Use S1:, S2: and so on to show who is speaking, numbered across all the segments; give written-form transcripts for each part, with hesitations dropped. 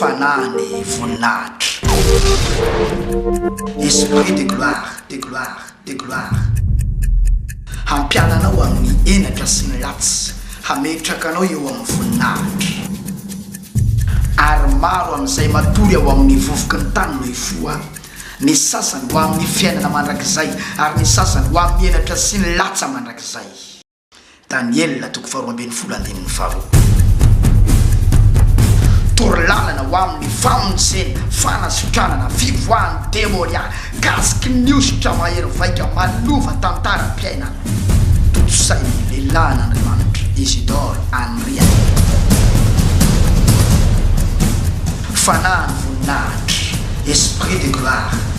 S1: fanany voninahitra. Esprit de gloire, de gloire, de gloire. Hampiananao amin'ny enatra sy ny latsy, hametrakanao eo amin'ny voninahitra. Ary maro amin'izay matory ao amin'ny vovoky ny tany no hifoa, ny sasany ho amin'ny fiainana mandrakizay, ary ny sasany ho amin'ny enatra sy ny latsa mandrakizay. Daniel toko 12:5. Torlalana ho amin'ny famonjena, fanasotranana, fivoahany demônia, kasiky ny osotra mahery vaika, malova tantaram-piainana. Totsay lehilahy n'Andriamanitra Isidore Andria. Fanany voninahitra, esprit de gloire.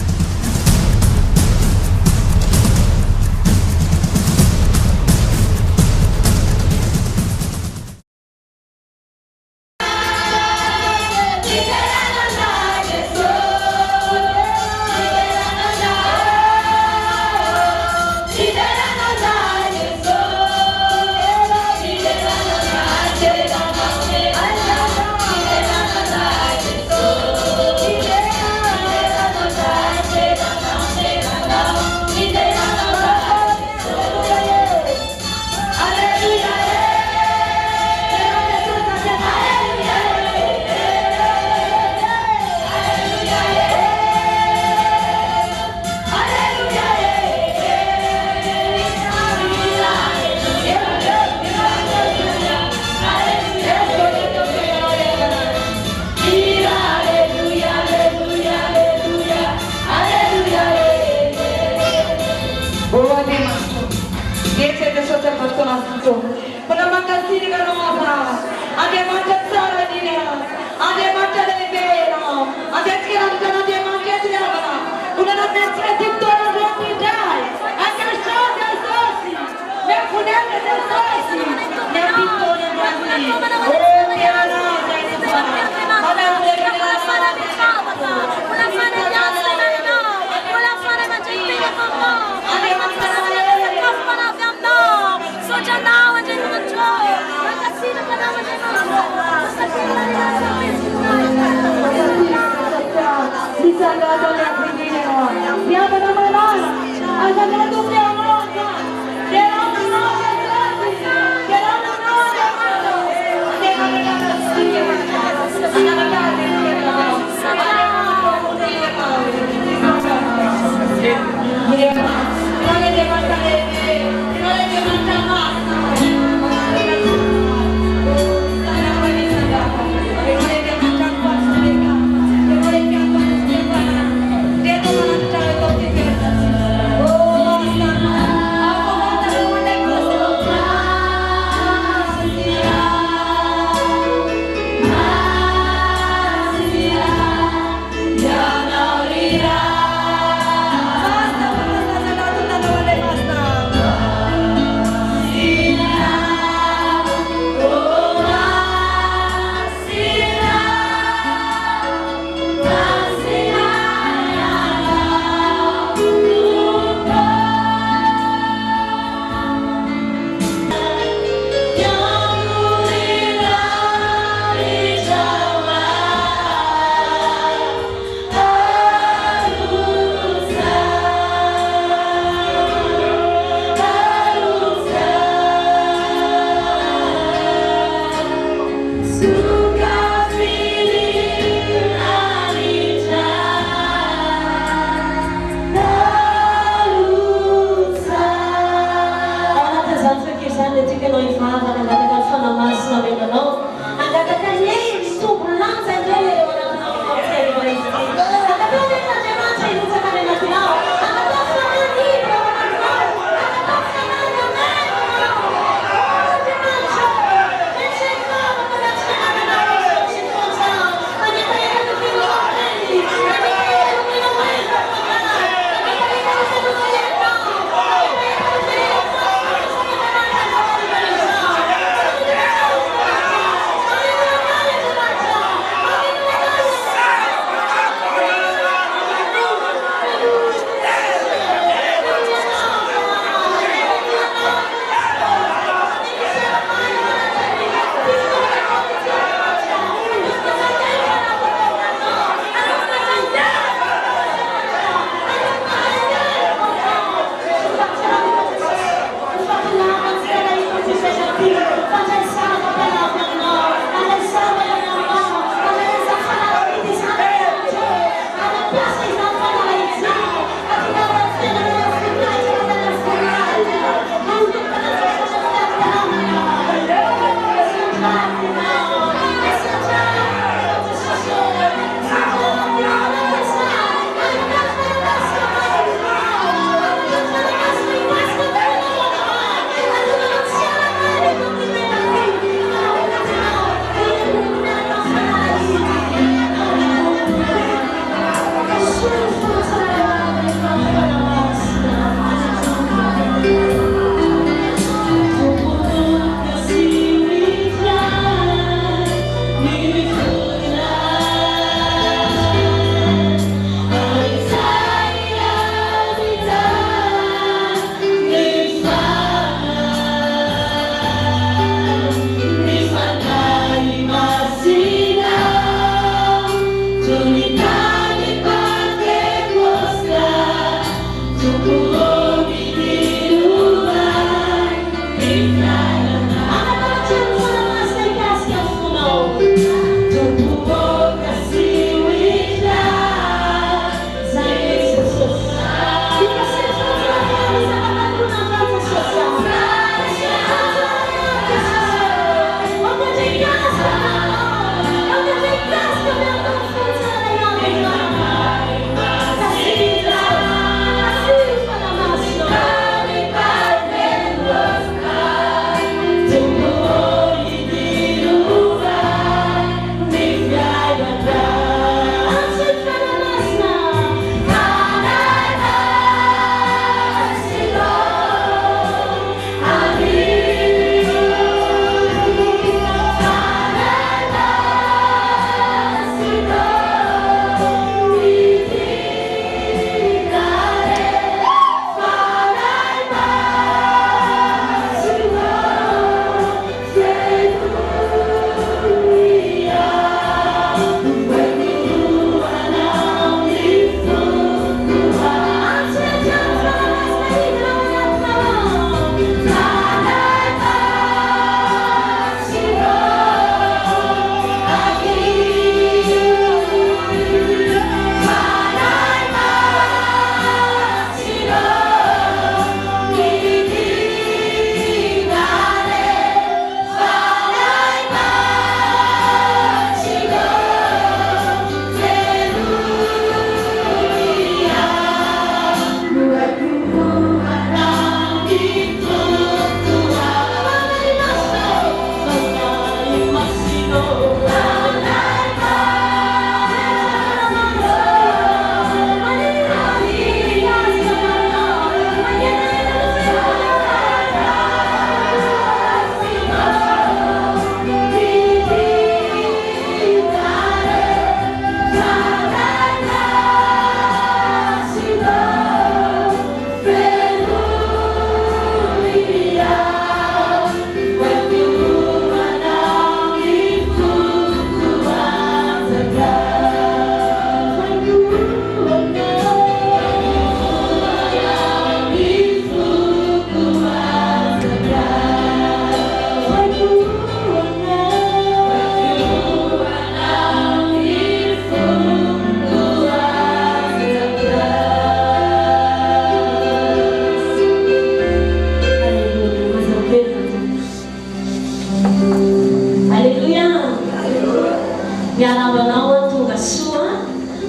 S2: miarabanao tonga soa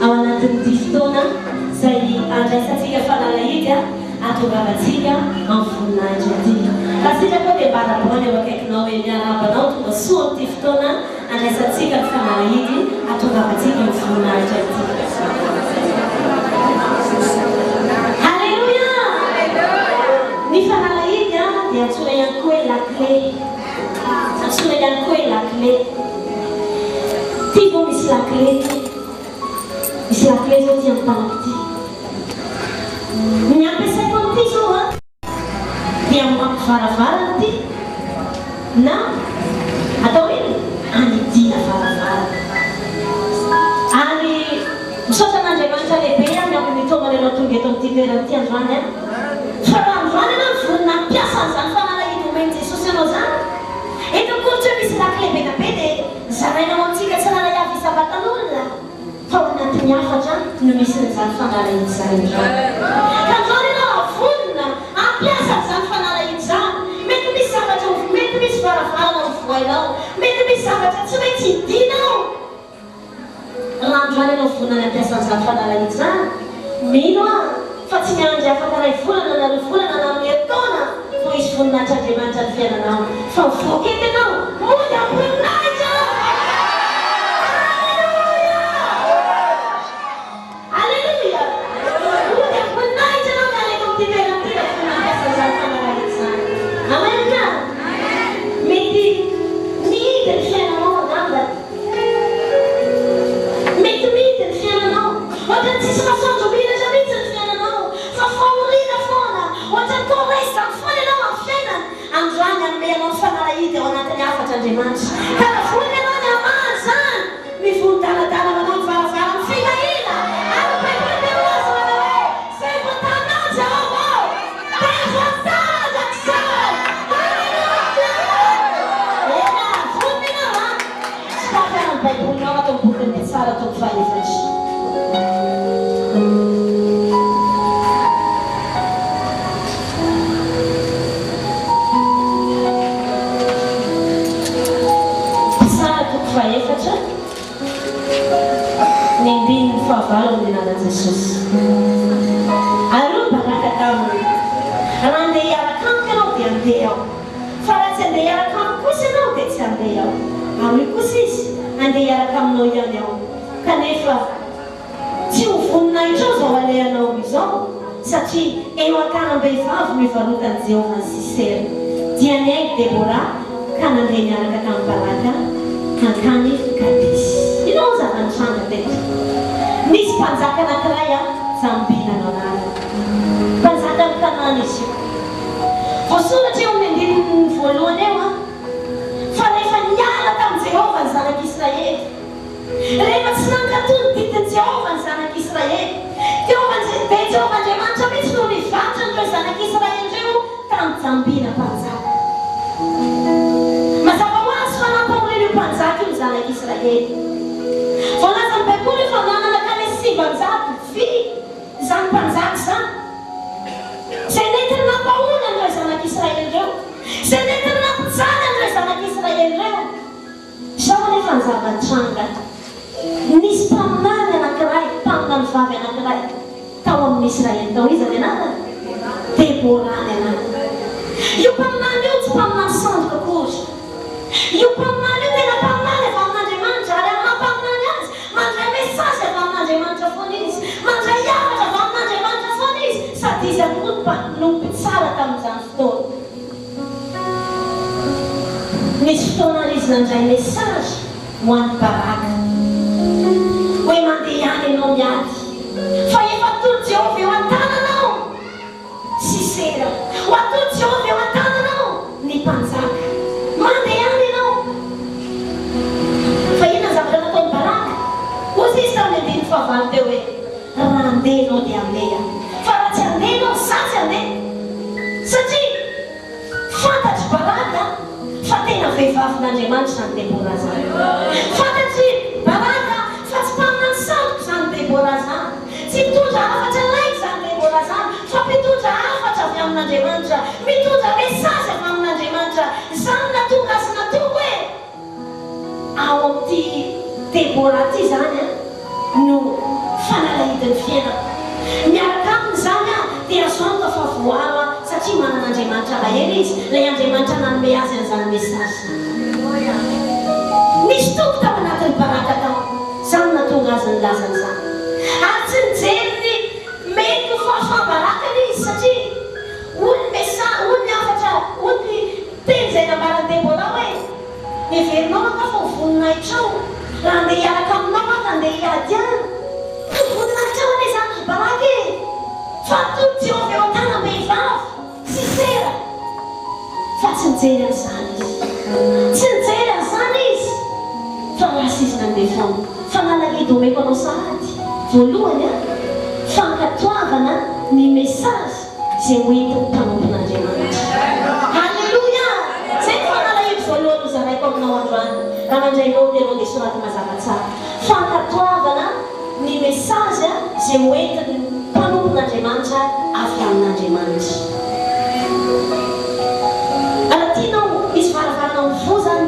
S2: ao anatin'ity fotoana izay andraisantsika fanalahidy atongavatsika amin'ny voninahitra ity. Raha sitraka dia mbaraboany eo akaikinao hoe miarabanao tonga soa amin'ity fotoana andraisantsika ny fanalahidy atongavatsika amin'ny voninahitra ity. Halleluja! Ny fanalahidy dia antsoina ihany koa hoe la clé. Antsoina ihany koa hoe la clé. Tipo misy la clé. Misy la clé zao ty amin'ny tanako ty. Ny ampiasaiko amin'ity zao dia mampivaravara ty na atao hoe anidina varavara. Ary misaotra n'Andriamanitra lehibe amin'ny mitongana ianao tonga eto amin'ity toerana ity androany fa raha androany ianao vonona mampiasa an'izany fanalahidy omen'i Jesosy ianao zany. Eto koatra misy la clé be na be dia zarainao amintsika tsy nalahiavy isabatan'olona fa ao anatin'ny hafatra no misy n'izany fanalahidy izany androany. Ka androany ianao avonona ampiasa an'izany fanalahidy izany. Mety misy zavatra mety misy varavarana ho voainao, mety misy zavatra tsy maintsy hidinao. Raha androany ianao vonona ampiasa an'izany fanalahidy izany, mino fa tsy miandry afaka ray volana na roa volana na amin'ny herintaona vo hisy voninahitr'Andriamanitra ny fiainanao fa voakety ianao mody am-voninahitra. Halleluja! Mody am-voninahitra ianao ka aleto amin'ity toerana ity raha vonona ampiasa an'izany fanalahidy izany. Amen ka? Mety mihidy ny fiainanao angamba. Mety mihidy ny fiainanao. Ohatra ny tsisy masoandro milatra mihitsy ny fiainanao fa fahoriana foana. Ohatra ny toresta foana ianao amin'ny fiainana. Androany hanome anao ny fanalahidy ao anatin'ny hafatr'Andriamanitra. Ka raha vonona ianao ny amahy zany mivonon-daladala manao ny varavara ny filahila. Ary Baiboly dia milaza manao hoe izay voatanao Jehovah dia voatazako izany. Ena, vonona ianao tsy tafiaran'ny Baibolinao atao bokiny dia tsara atao fahefatry. Efatra ny andiny ny fahavalo amin'ny anaran'i Jesosy. Aleo baraka taminy. Raha andeha hiaraka amiko ianao dia andeha aho. Fa raha tsy andeha hiaraka amiko kosa ianao dia tsy andeha aho. Ary kosa izy andeha hiaraka aminao ihany aho. Kanefa tsy ho voninahitra ao zao alehanao izao satria eo akaram-behivavy mivarotany Jehovah ny Sisera. Dia ny aingo Debora ka nandeha niaraka tamin'ny baraka kankany Kadisy. Ianao zava-nitranga teto. Misy mpanjaka anankiray Zambina no anarany. Mpanjaka ny tanàna izy io. Voasoratra eo amin'ny andininy voalohany eo fa rehefa niala tamin'i Jehovah ny zanak'Israely, rehefa tsy nankatoy ny ditin'i Jehovah ny zanak'Israely, dia Jehovah Andriamanitra mihitsy no nivatra an'ireo zanak'Israely ireo tamin'ny Zambina mpanjaka. Mazava ho azy fa nampaoriny io mpanjaka io ny zanak'Israely. Voalaza ny Baiboly fa nanana ka ilay sivanjato vy izany mpanjaka izany. Izay nentiny nampahory an'ireo zanak'Israely ireo. Izay nentiny nampijaly an'ireo zanak'Israely ireo. Izao nefa ny zava-nitranga. Nisy mpaminany anankiray, mpaminany vavy anankiray tao amin'ny Israely tao. Iza ny anarany? Debora ny anarany. Io mpaminany io tsy mpaminany sandoka akory. Io mpaminany io tena mpaminany avy amin'Andriamanitra. Ary amin'ny mampaminany azy mandray mesazy avy amin'Andriamanitra foana izy, mandray havatra avy amin'Andriamanitra foana izy, sady izy no mpitsara tamin'izany fotoana. Nisy fotoana izy nandray mesazy ho an'ny Baraka hoe mandeha ihany ianao miady fa efa tolo Jehovah eo an-tananao. Sisera, ho atolo Jehovah eo an-tananao ny mpanjaka. Mandeha ihany ianao. Fa inona zavatra nataon'ny Baraka? Ozy izy tamin'ny andiny fahavalo teo hoe raha andeha ianao dia andeha, fa raha tsy andeha ianao satsy andeha. Satria fantatry Baraka fa tena vehivavyn'Andriamanitra izany Debora zany. Fantatry Baraka fa tsy mpaminany sandoka izany Debora zany. Tsy mitondra hafatra laika izany Debora zany fa mitondra hafatra avy amin'Andriamanitra, mitondra mesazy avy amin'Andriamanitra. Izany natonga azy natonga hoe ao amin'ity Débora ty zany no fanalahidiny fiainana. Miaraka aminy zany dia azo antoka fa voaro satria manan'Andriamanitra alahelo izy. Ilay Andriamanitra nanome azy an'izany mesazy. Misy tompo tao anatin'ny baraka tao. Zany natonga azy ny lazany zany. Ary tsy nijery ny mety ho fahafahabarakany izy satria olony afatra olony teny izay nambarany Débora hoe heverinao aka fa ho voninahitra ao. Raha andeha hiaraka aminao aka andeha hiady any. Ho voninahitra ao anie zany baraka e. Fa toy Jehovah eo an-tana vehivavy sy sera. Fa tsy nijery an'izany izy. Tsy nijery an'izany izy. Fa rasy izy nandeha foana. Fa nalahidy omeko anao sahady. Voalohany fankatoavana ny mesazy izay hoentin'ny mpanompon'Andriamanitra. Halleluia! Zay fa nalahidy voalohany ho zaraiko aminao androany. Raha mandrainao dia anao dia soraty mazava tsara. Fankatoavana ny mesazy izay hoentin'ny mpanompon'Andriamanitra avy amin'Andriamanitra. Raha tianao misy varavarana mivoa zany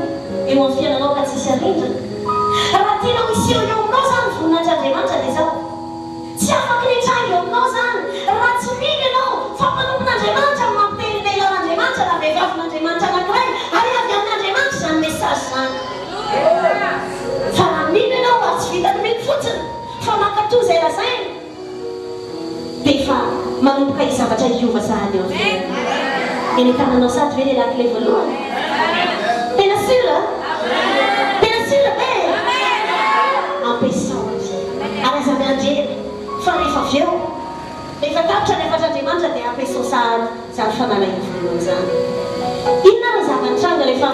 S2: eo amin'ny fiainanao ka tsisy arindrina. Raha tianao misy eo aminao zany voninahitran'Andriamanitra dia zao. Tsy afaka nitranga eo aminao zany. Raha tsy miny ianao fa mpanompon'Andriamanitra mampiteny lehilahin'Andriamanitra raha vehivavin'Andriamanitra anankiray ary avy amin'Andriamanitra izany mesazy zany. Fa raha miny ianao ary tsy vitany miny fotsiny fa mankatoy izay lazainy dia efa manomboka izavatra hiova sahady eo amin'ny eny tananao sady ve lehilahy ilay voalohany. Tena sura? Tena sura be? Ampiasao amin'izay. Ary aza mianjera fa rehefa avy eo rehefa tapitra ny afatr'Andriamanitra dia ampiasao sahady zany fanalahiny voalohany zany. Inona no zava-nitranga rehefa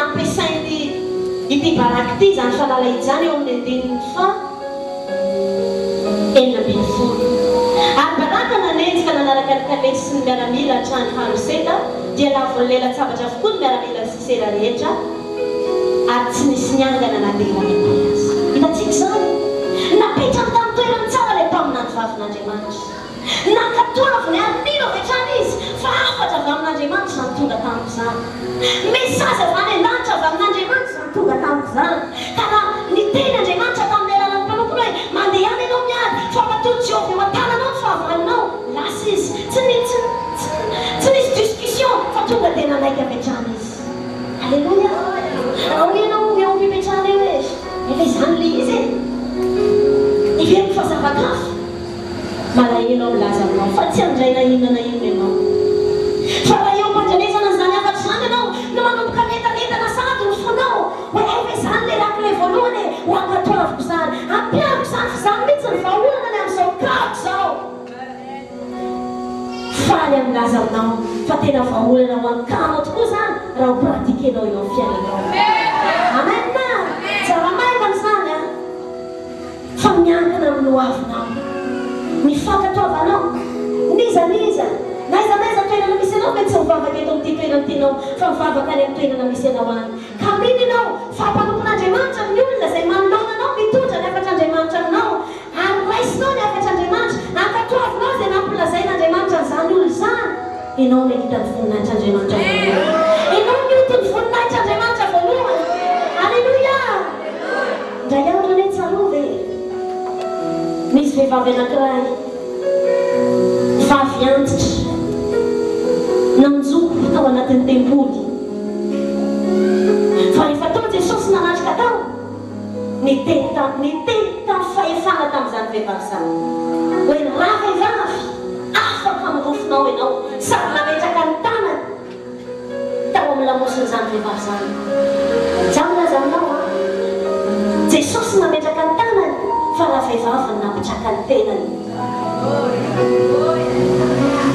S2: nampiasainy ity baraka ity zany fanalahidy zany eo amin'ny andinin'ny enina ambin'ny folo. Ary baraka nanenjika nanaraka ny kalesy sy ny miaramila hatrany haroseta dia lavon'ny lelan-tsabatra avokoa ny miaramila sy sera rehetra ary tsy nisy niangana nandeha manenty azy. Hitantsika izany napetrany tamin'ny toerany tsara ilay mpaminany vavin'Andriamanitra. Nankatoaviny ary mino avy hatrany izy fa afatra avy amin'Andriamanitra izany tonga tamin'izany. Mesazy avy any an-danitra avy amin'Andriamanitra izany tonga tamin'izany. Ka raha niteny Andriamanitra tamin'ny alalan'ny mpanompony hoe mandeha any ianao miady fa matory Jehovah eo an-tananao ny fahavalinao. Lasa izy tsy nisy discussion fa tonga dia nanaiky avy hatrany izy. Alleluia! Raha hoe ianao eo mipetrana eo hoe efa izany le izy e. Iveriko fa zava-kafa malahelo ao milaza aminao fa tsy andraina inona na inona ianao. Fa raha eo am-pandramesana izany afatra izany ianao no manomboka mentanentana sady ny fonao hoe efa izany le rako ilay voalohany e ho ankatoaviko izany ampiariko izany fa izany mihitsy ny vahaolana ny amin'izao kako izao. Faly amilaza aminao fa tena vahaolana ho ankanao tokoa izany raha ho pratikenao eo amin'ny fiainanao. Amen na! Zava-maivana izany fa miankina amin'ny ho avinao. Mifankatoavanao niza naiza toerana misy anao mety tsy mivavaka eto amin'ity toerana tianao fa mivavaka any amin'ny toerana misy anao any. Ka mino ianao fa mpanompon'Andriamanitra ny olona izay manoloana anao mitondra ny afatr'Andriamanitra aminao ary raisinao ny afatr'Andriamanitra ankatoavinao izay nampilazain'Andriamanitra an'izany olona izany. Ianao ny hitany voninahitran'Andriamanitra voalohany. Ianao ny hitany voninahitran'Andriamanitra voalohany. Alleluia! Ndray andro anie tsalova e. Misy vehivavy anankiray vavy antitra nanjoko tao anatin'ny tempoly. Fa rehefa tao Jesosy nanatrika tao niteny tamin'ny fahefana tamin'izany vehivavy izany hoe raha vehivavy afaka mirofonao ianao sady nametraka ny tanany tao amin'ny lamosin'izany vehivavy izany. Za milaza aminao Jesosy nametraka ny tanany fa raha vehivavy napetraka ny tenany.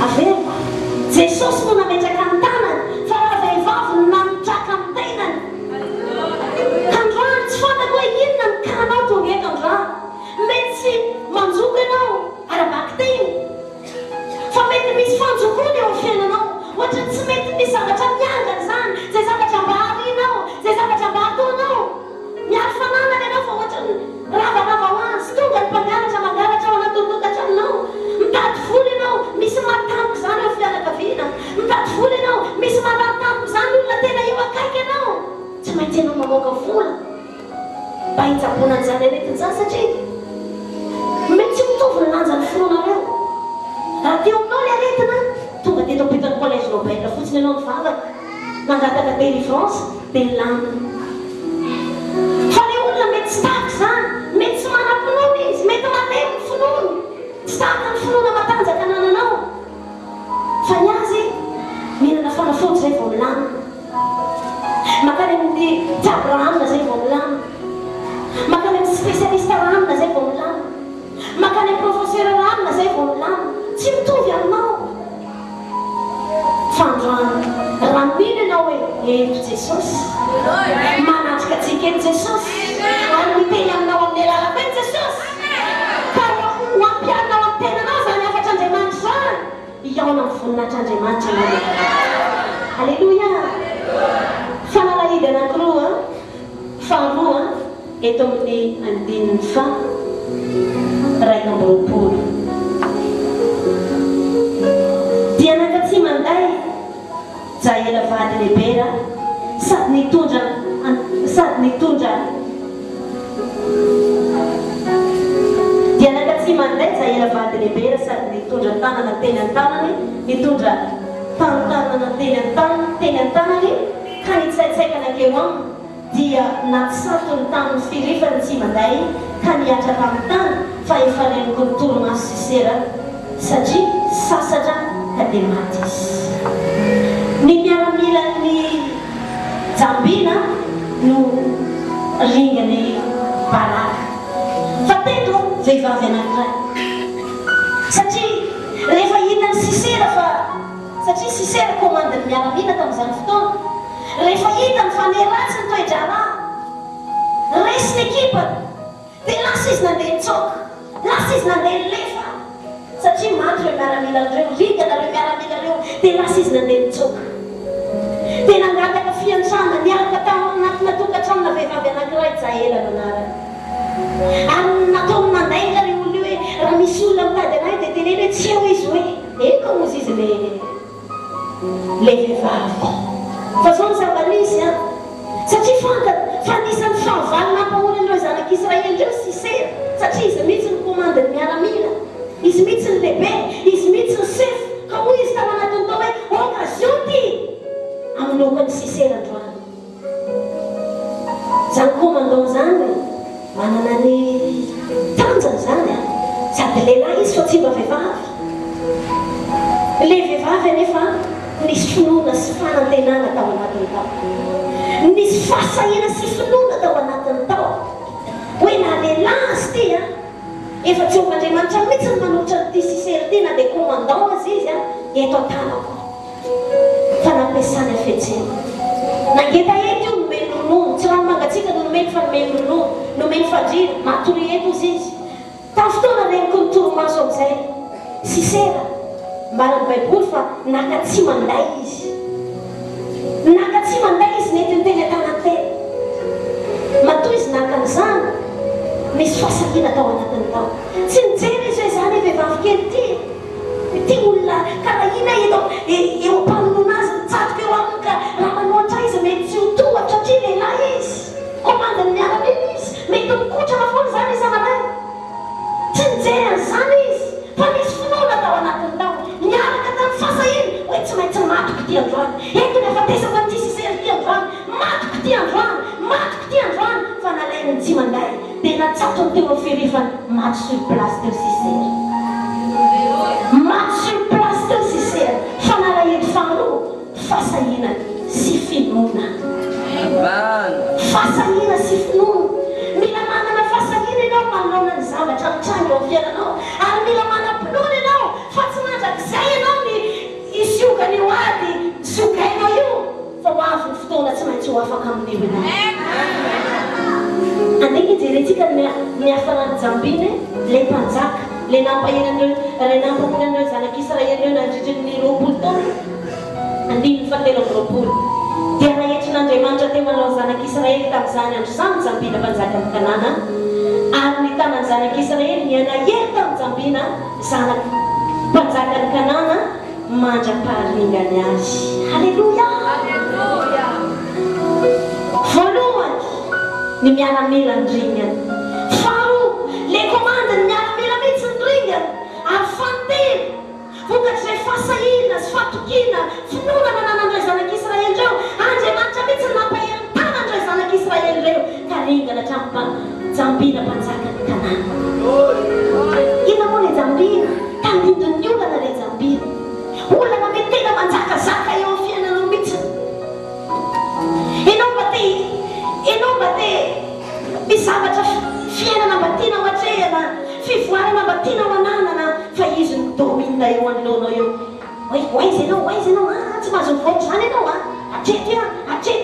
S2: Aveo Jesosy no nametraka ny tanany fa raha vehivavy nametraka ny tenany. Androany tsy fantako hoe inona ny kanao tonga eto androany. Mety tsy manjoko ianao arabaky teny fa mety misy fanjokoana eo amin'ny fiainanao ohatra tsy mety misy zavatra miangana izany zay zavatra mba arianao zay zavatra mba ataonao miaro fananana ianao fa ohatra ravarava ho azy tonga ny mpangalatra mangalatra ao anaty tokatranonao mitady vola fitsaboana n'izany aretin'izany satria mety tsy mitovy ny lanjany finoanareo. Raha teo aminao le aretina tonga teto ampitany collège Nobel fotsiny ianao mivavaka mangataka délivrance dia milamina. Fa le olona mety tsy tahaka izany, mety tsy manam-pinoana izy, mety malemy ny finoany, tsy tahaka ny finoana matanjaka nananao. Fa ny azy mihinana fanafody zay vao milamina, makany amin'ny jiaby ranona zay vao milamina, makany amin'ny spécialiste ranona zay vao milamina, makany amin'ny professeur ranona zay vao milamina. Tsy mitovy aminao. Fandroana raha mino ianao hoe eto Jesosy, manatrika antsika eto Jesosy, ary miteny aminao amin'ny alalako eto Jesosy, ka ho ampianao amin'ny tenanao zany afatra Andriamanitra zany, iaona amin'ny voninahitr'Andriamanitra ianao. Alleluia. Fanalahidy anankiroa, faharoa eto amin'ny andininy fa raika amby roapolo. Dia nankatsy manday Jaela vady lehibe sady nitondra dia nankatsy manday Jaela vady lehibe sady nitondra tanana teny an-tanany, nitondra tantanana teny an-tanany ka nitsaitsaikana keo aminy dia natsato ny taniny firifany tsy manday ka niatra tamin'ny tany fa efa reniko ny toromaso Sisera satria sasatra ka dia maty izy. Ny miaramilan'ny Jambina no ringany Baraka. Fa teto vehivavy anankiray satria rehefa hitany Sisera fa satria Sisera komandiny miaramila tamin'izany fotoana, rehefa hitany fa neratsy ny toe-drala resy ny ekipany dia lasa izy nandeha nitsoka, lasa izy nandeha nilefa satria maty ireo miaramilareo, rigana ireo miaramilareo dia lasa izy nandeha nitsoka. Dia nangataka fiantrana niaraka tao anatina tokantranona vehivavy anankiray Jaela nanarany, ary nataony mandainga ry olona io hoe raha misy olona mitady anay dia teneny hoe tsy eo izy hoe eka mozy izy le vehivavy. Fa zao ny zava-nisy satria fa nisan'ny fahavalina ampahorin'ireo zanak'Israely reo Sisera satria izy mihitsy ny komandiny miaramila, izy mihitsy ny lehibe, izy mihitsy ny chef, ka hoy izy tao anatiny tao hoe occasion ty aminokany Sisera androany. Zany commandant zany manana ny tanjany zany sady lehilahy izy fa tsy mba vehivavy. Le vehivavy anefa nisy finoana sy fanantenana tao anatiny tao, nisy fahasahina sy finoana tao anatiny tao hoe na lehilahy azy ty efa tsy Andriamanitra mihitsy ny manotra ty Sisera ty na dia commandant azy izy eto an-tanako fa nampiasany afetsena. Nangeta eto io nomeny ronono, tsy raha mangatsika no nomeny fa nomeny ronono, nomeny fadrina, matory eto izy izy. Tamin'ny fotoana reniko ny toromaso amin'izay Sisera mbarany Baiboly fa nakatsy manday izy, nakatsy manday izy nety ny teny an-tanantena. Matoa izy nakan'izany nisy fahasahina tao anatiny tao, tsy nijery izy hoe zany vehivavy kely ty olona karahina eo ampamonoana azy mitsatoka eo aminy ka raha manoatra izy mety tsy ho tohatra satria lehilahy izy, komandiny miaramila izy, mety mikotrana foana zany izy amanay. Tsy nijery an'izany izy fa nisy finoana tao anatiny tao niaraka tamin'ny fahasahina hoe tsy maintsy matoko ty androany, eto ny afatesako an'ity Sisera ty androany, matoko ty androany, matoko ty androany. Fa nalainy tsy manday dia natsato ny teo firifany maty sur place teo Sisera, maty sur place teo Sisera. Fa nalainy faharoa fahasahina sy finoana, fahasahina sy finoana. Mila manana fahasahina ianao manoloana ny zavatra mitranga eo amin'ny fiainanao, ary mila manam-pinoana ianao fa tsy mandrakizay ianao ny isioka ny oady siokainao io fa ho avy ny fotoana tsy maintsy ho afaka amin'io ianao. Andeka ijerentsika ny hafanany Jambina le mpanjaka le nampahorinan'ireo zanak'Israely reo nandritra ny 20 taona, andininy fahatelo amby 20 dia nahetrin'Andriamanitra teo manao zanak'Israely tamin'izany andro izany Jambina mpanjaka amin'ny Kanana, ary ny tanany zanak'Israely nianahery tamin'ny Jambina zanak mpanjaka ny Kanana mandra-paharingany azy. Halleluia. Voalohany ny miaramila ny ringany. Faharoa, le komanda ny miaramila mihitsy ny ringany ary fanteny vokatr'izay fahasahina sy fahatokiana finoana nananandreo zanak'Israely reo. Andriamanitra mihitsy ny nampaherin-tanandreo zanak'Israely reo ka ringana jambina mpanjaka ny Kanana. Ina moa le jambina tandindon'ny olana le jambina. Olana mety tena manjakazaka eo amin'ny fiainanao mihitsy. Ianao mba te misy zavatra fiainana mba tianao hatrehana, fivoarana mba tianao hananana, fa izy ny domina eo anoloanao eo. Oaizy ianao, tsy mahazo mivoatra zany ianao hatrety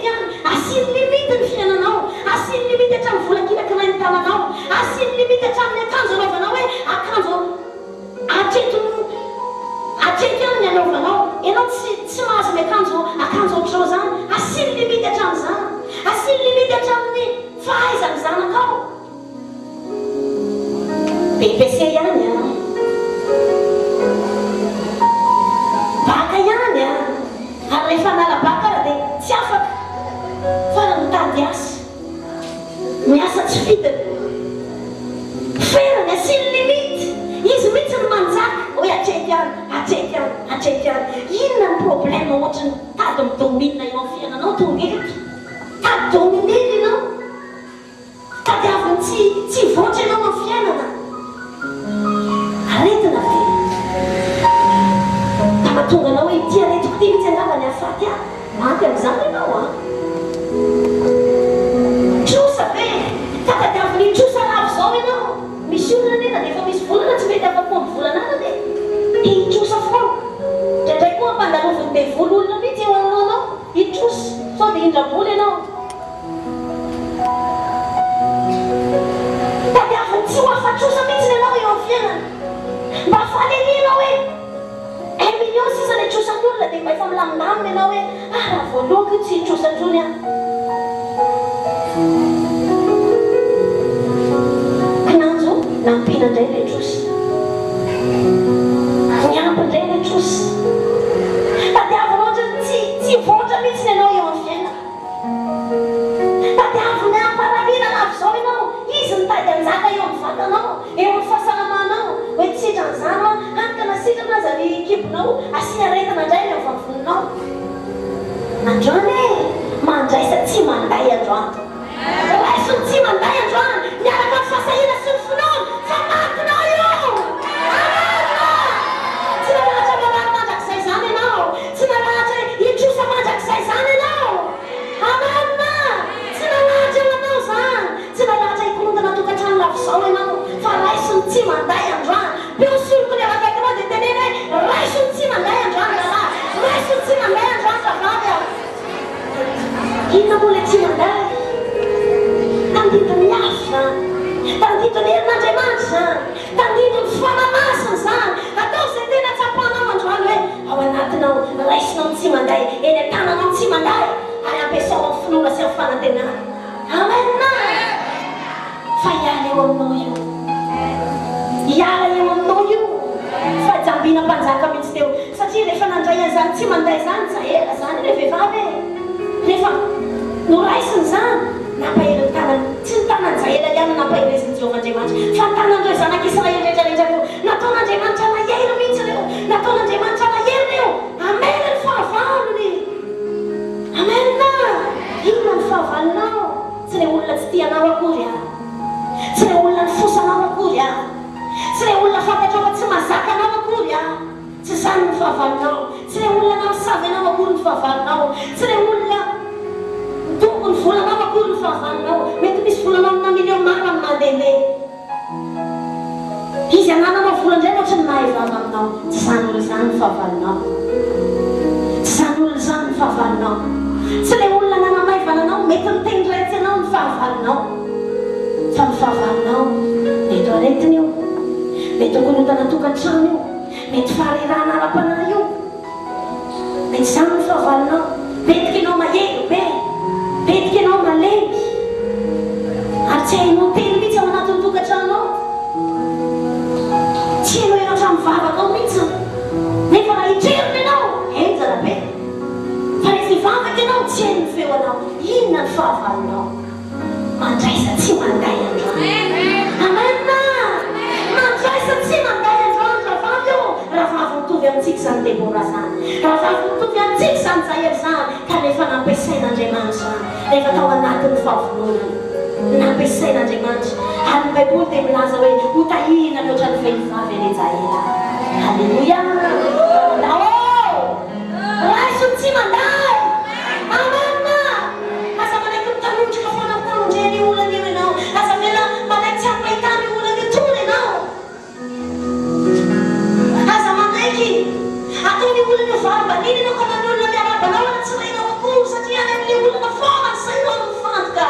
S2: any, asiny limity ny fiainanao, asiny limity hatramin'ny volan-kilakina ny tananao, asiny limity hatramin'ny akanjo anaovanao hoe akanjo hatrety any ny anaovanao. Ianao tsy mahazo akanjo ohatrao zany, asiny limity hatramin'izany, asiny limity hatramin'ny fahaizany zanakao. BPC ihany baka ihany ary rehefa nala baka dia tsy afaka fa mitady asa, miasa tsy fitany, ferany asiny limity. Izy mihitsy ny manjaka hoe hatrety any. Inona ny problème ohatra ny tady midomina eo amin'ny fiainanao tonga eto? Tady dominena ianao, tady avy tsy voatra ianao amin'ny fiainana. Aretina ve ka mahatonga anao hoe ity aretiko ty mihitsy angamba ny afaty maty amin'izany ianao trosa ve ka tadiavy ny trosa lavo zao ianao. Misy olona nena nefa misy volana tsy mety afaka volanana dia itrosa foana. Ndraindray koa ampandaloviny be volo olona mihitsy eo anoloanao itrosa sao dia indram-bola ianao. Tadiaviny tsy ho afa-trosa mihitsy ianao eo amin'ny fiainana. Mba falenianao hoe 1 million sisa ny trosan'ny olona dia mba efa milamindamina ianao hoe raha voaloko tsy trosan-drony any. Kinanjo nampina indray ilay trosa, niampy indray ilay trosa. Tadiavina ohatra tsy voatra mihitsy ianao eo amin'ny fiainana. Tadiavina amparalina lavo zao ianao, izy mitady anjaka eo amin'ny vatanao, eo amin'ny fahasalamanao hoe tsitran'izany ankana sitrana aza ny kibonao asia aretina indray ny avavolonao. Androany mandraisa tsy manday androany, raisiny tsy manday androany, miaraka amin'ny fahasahina sy ny finoana fa matinao io. Tsy nalahatra manary mandrakizay zany ianao, tsy nalahatra itrosa mandrakizay zany ianao. Amanina, tsy nalahatra eo anao zany, tsy nalahatra ikorotana tokantrano lavo zao ianao, fa raisiny tsy manday androany. Beosoloko ny avakaikinao dia teneny hoe raisiny tsy manday androany lalahy, raisiny tsy manday androany vavavy aho. Inona moa le tsy manday? Tandito ny afo zany, tandito ny herin'Andriamanitra zany, tandito ny fanamasina zany. Atao izay tena tsapanao androany hoe ao anatinao raisinao tsy manday, eny an-tananao tsy manday, ary ampiasao amin'ny finoana sy amin'ny fanantenana. Amena. Fa hiala eo aminao io, hiala eo aminao io. Fa jambina mpanjaka mihitsy teo satria rehefa nandray an'izany tsy manday zany jahela zany le vehivavy rehefa noraisiny zany nampahery ny tanany, tsy ny tanany jahela ihany nampahereziny Jehovahandriamanitra fa ny tanandreo zanak'Israely rehetrarehetra reo. Nataon'Andriamanitra nahery mihitsy reo, nataon'Andriamanitra nahery reo. Amena ny fahavalony. Amena. Inona ny fahavalonao? Tsy le olona tsy tianao akory tsy le olona ny fosanao akory tsy le olona fantatrao fa tsy mazaka anao akory tsy zany ny fahavalonao. Tsy le olona namosavy anao akory ny fahavalonao, tsy le olona tompo ny volanao akory ny fahavalonao. Mety misy volanao na million maro amin'ny mandehandeha, izy anananao vola indray ohatra ny mahevana aminao. Tsy zany olona zany ny fahavalonao, tsy zany olona zany ny fahavalonao. Tsy le olona nanamaivana anao, mety miteny raitsy anao ny fahavalonao, fa ny fahavalonao mety aretiny io, mety korotana tokantrano io, mety faharirana ara-panahy io, mety zany ny fahavalonao. Mety ianao mahelo be, mety ianao malemy ary tsy hainao teny mihitsy ao anatin'ny tokantranonao, tsy hainao ianao hatramin'ny vavaka ao mihitsy. Nefa raha hitrerona ianao enjana be, fa rehefa hivavaka ianao tsy hainy ny feo anao. Inona ny fahavalonao? Mandray rehefa tao anatin'ny fahavononana nampiasain'Andriamanitra ary ny Baiboly dia milaza hoe hotahina loatra ny vehivavy any Ejahela. Halleluia. Raiso tsy manday. Amen. Asa manaiky mitanondroka foana mitanondre ny olana io ianao. Asa mena manaiky tsy ampahitany olana io tony ianao. Asa manaiky ataony olana io varobaniny ianao ka nan'olona miarabanao ana tsy rainao akory satria any amin'ny olana foana ny sainao no mifantoka.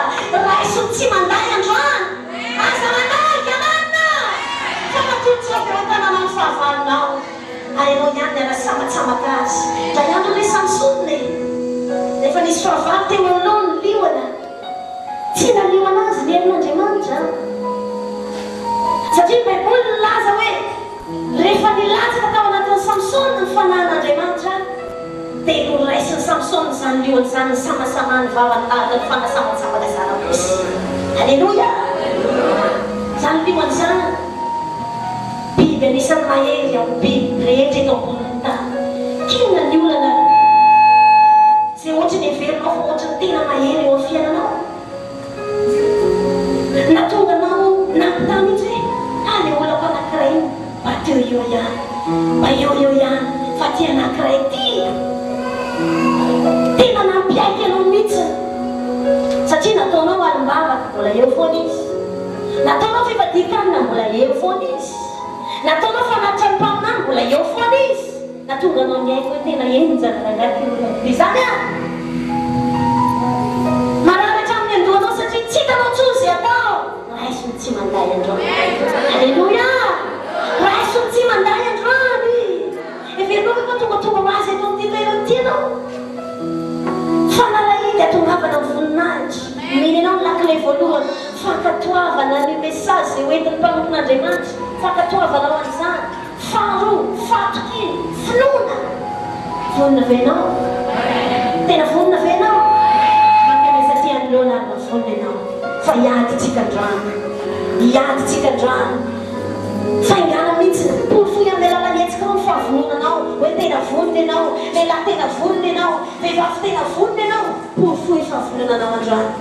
S2: Raiso tsy manday androany. Asa manaiky amen. Fa matolotra avy eo an-tananao ny fahavalinao. Ary ianao ihany ny arasamatsamaka azy. Dra ihany ilay Samsone rehefa nisy fahavalo teo alohany ny liona tsy naliona azy ny herin'Andriamanitra. Satria Baiboly milaza hoe rehefa nilatsaka tao anatin'ny Samsone ny fanahin'Andriamanitra dia noraisin'ny Samsone zany liona zany ny samasamany vavany araka ny fanasamatsamaka zara-bosy. Halleluia. Zany liona zany biby anisan'ny mahery amin'ny biby rehetra eto ambonin'ny tany. Kinona ny olana zay ohatry ny heverinao fa ohatry ny tena mahery eo amin'ny fiainanao. Natonga anao nampitany mihitsy hoe any olako anankiray mba teo eo ihany, mba eo ihany fa ty anankiray ty tena nampiaiky anao mihitsy satria nataonao alim-bavaka mbola eo foana izy, nataonao fivadikanina mbola eo foana izy, nataonao fanatitra ny mpaminany mbola eo foana izy. Natonga anao ny haiko hoe tena enjana nagaty olona zany a mararatra amin'ny andohanao satria tsy hitanao tsony zay atao. Raisiny tsy manday androany. Halleluia. Raisiny tsy manday androany. Everinao hoe matongatonga ho azy eto amin'ity toerana ity ianao. Fanalahidy atongavana amin'ny voninahitra. Menanao ny lakile voalohany fankatoavana ny mesazy zay hoentin'ny mpanompon'Andriamanitra. Fankatoavana ho an'izany. Faharoa, fatokiny, finoana. Vonina venao. Tena vonina venao. Makany satria anoloana ary mavonina ianao. Fa hiady tsika androany. Hiady tsika androany. Fa ingana mihitsy porofoy amin'ny alalany hetsika ao ny fahavononanao. Hoe tena vonina ianao. Lehilahy tena vonina ianao. Vehivavy tena vonina ianao. Porofoy fahavononanao androany.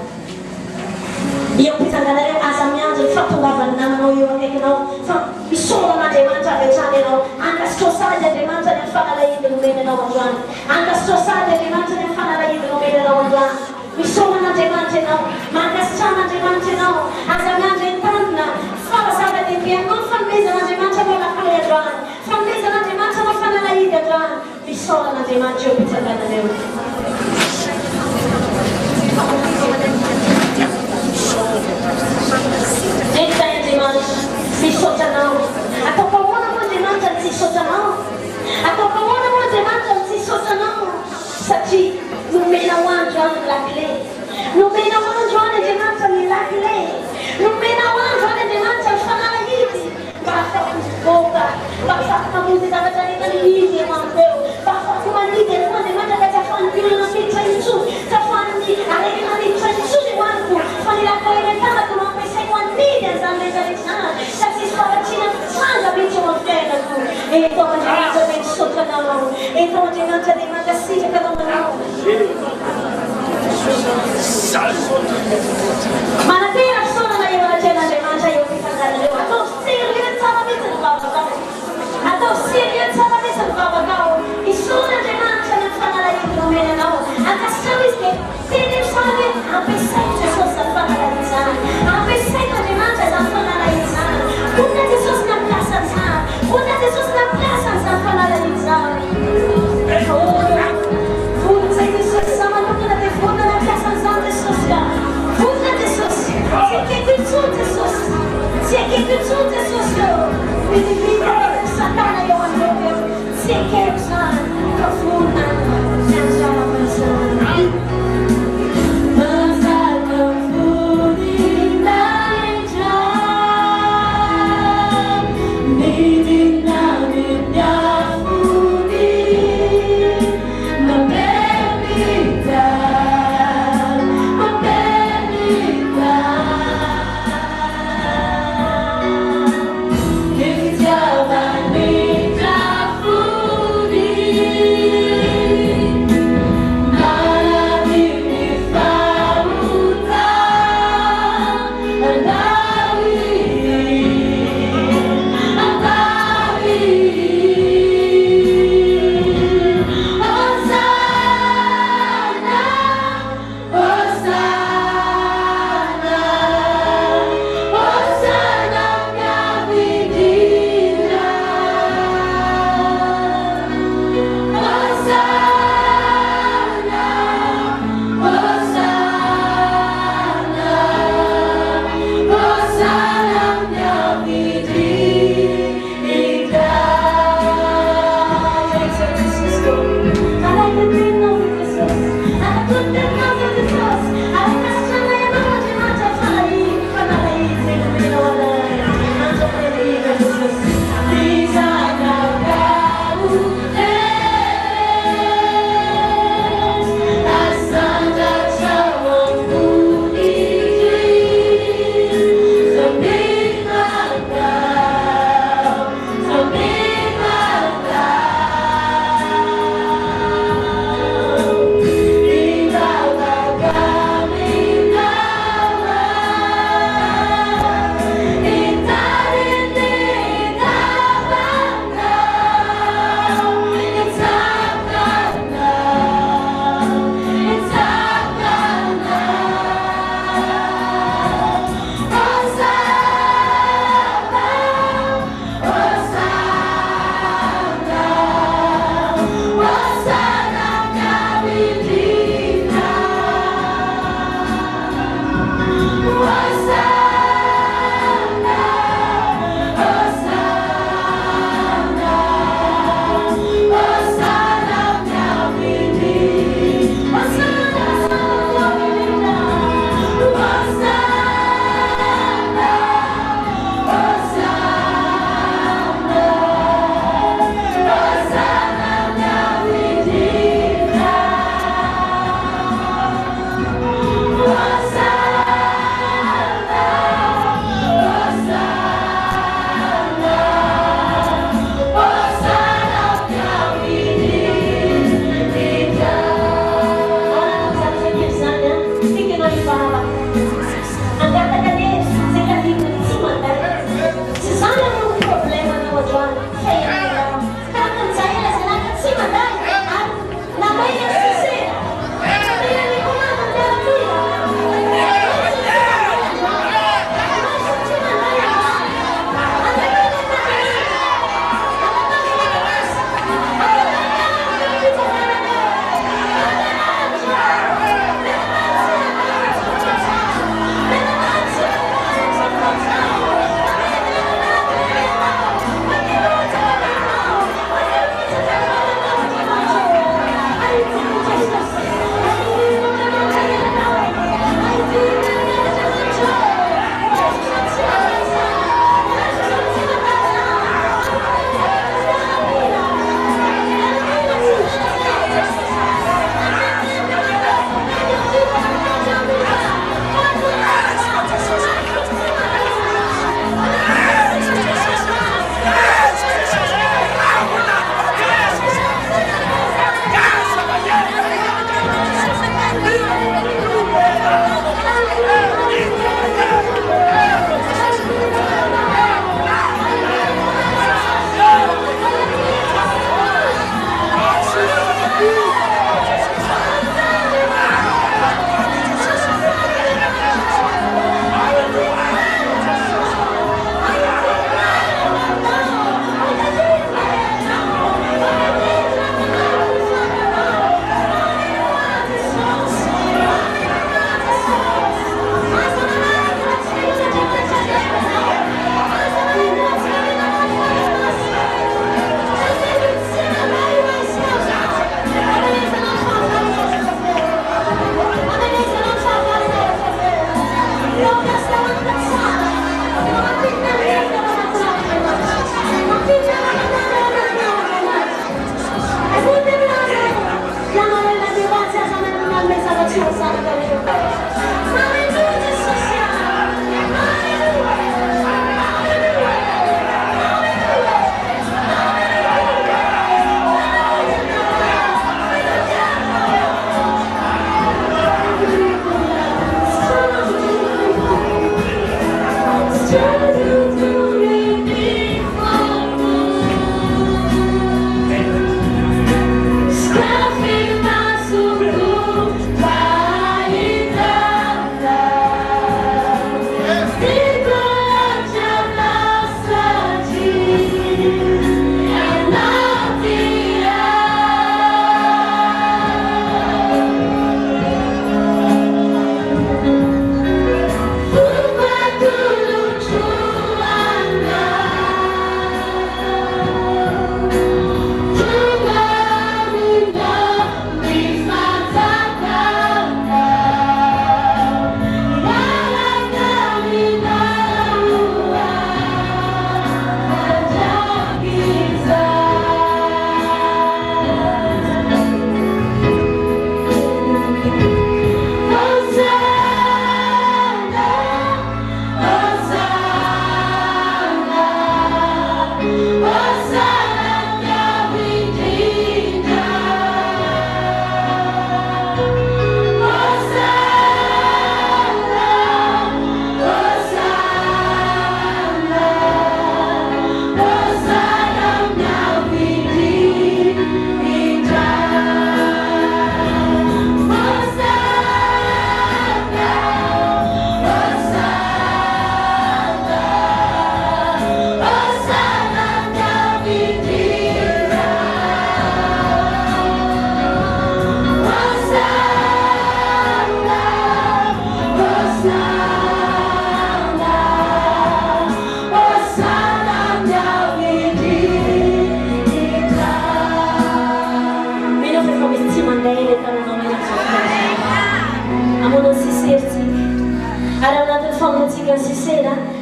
S2: Eo mpitanganareo aza miandry ny fahatongavany namanao eo akaikinao fa misoran'Andriamanitra avy hatrany ianao. Ankasitrosady Andriamanitra ny amin'ny fanalahidy nomena ianao androany. Ankasitrosady Andriamanitra ny amin'ny fanalahidy nomena ianao androany. Misoran'Andriamanitra ianao, mankasitran'Andriamanitra ianao. Aza miandry ny tanjona fahazava-dehibe aminao ny fanomezan'Andriamanitra anao lakay androany. Fanomezan'Andriamanitra anao fanalahidy androany. Misoran'Andriamanitra eo mpitanganareo. Misotranao. Atao pahoana moa Andriamanitra ny tsisotranao. Atao pahoana moa Andriamanitra ny tsisotranao. Satria nomena ho andro any ny lakile. Nomena ho andro any Andriamanitra ny lakile. Nomena ho andro any Andriamanitra ny fanalahidy. Mba afaka mivoaka, mba afaka mamonjy zavatra rehetra nihidy eo amiko eo. Mba afaka manidy eo Andriamanitra ka tsy ahafahan'ny olona miditra intsony. Tsy ahafahan'ny arety maniditra intsony eo amiko. Fa ny lakile rehetanako no ampiasaiko anidy an'izany rehetrarehetra zany. Satria faratsiana tsanga mihitsy eo amin'ny fiainako. Eto Andriamanitra dia misotranao. Eto Andriamanitra dia mankasitraka anao. Manatera fisaonana eo anatrehan'Andriamanitra eo mpitanganareo. Atao sérieux tsara mihitsy ny vavakao. Atao sérieux tsara mihitsy ny vavakao. Isaon'Andriamanitra ny fanalahidy nomena anao. Ankasitrao izy dia teny sany ampiasaiko Jesosy zany fanalahidy zany. Ampiasaiko Andriamanitra zany fanalahidy zany. Vonina Jesosy nampiasany zany. Vonina Jesosy nampiasany zany fanalahidy zany. Vonina zay Jesosy za manokana dia vonina nampiasany zany Jesosy ka. Vonina Jesosy. Tsy akaiky intsony Jesosy. Tsy akaiky intsony Jesosy eo. Vidivita rehetra Satana eo andreo eo. Tsy akaiky zany. Fa vonina ny andrama zany.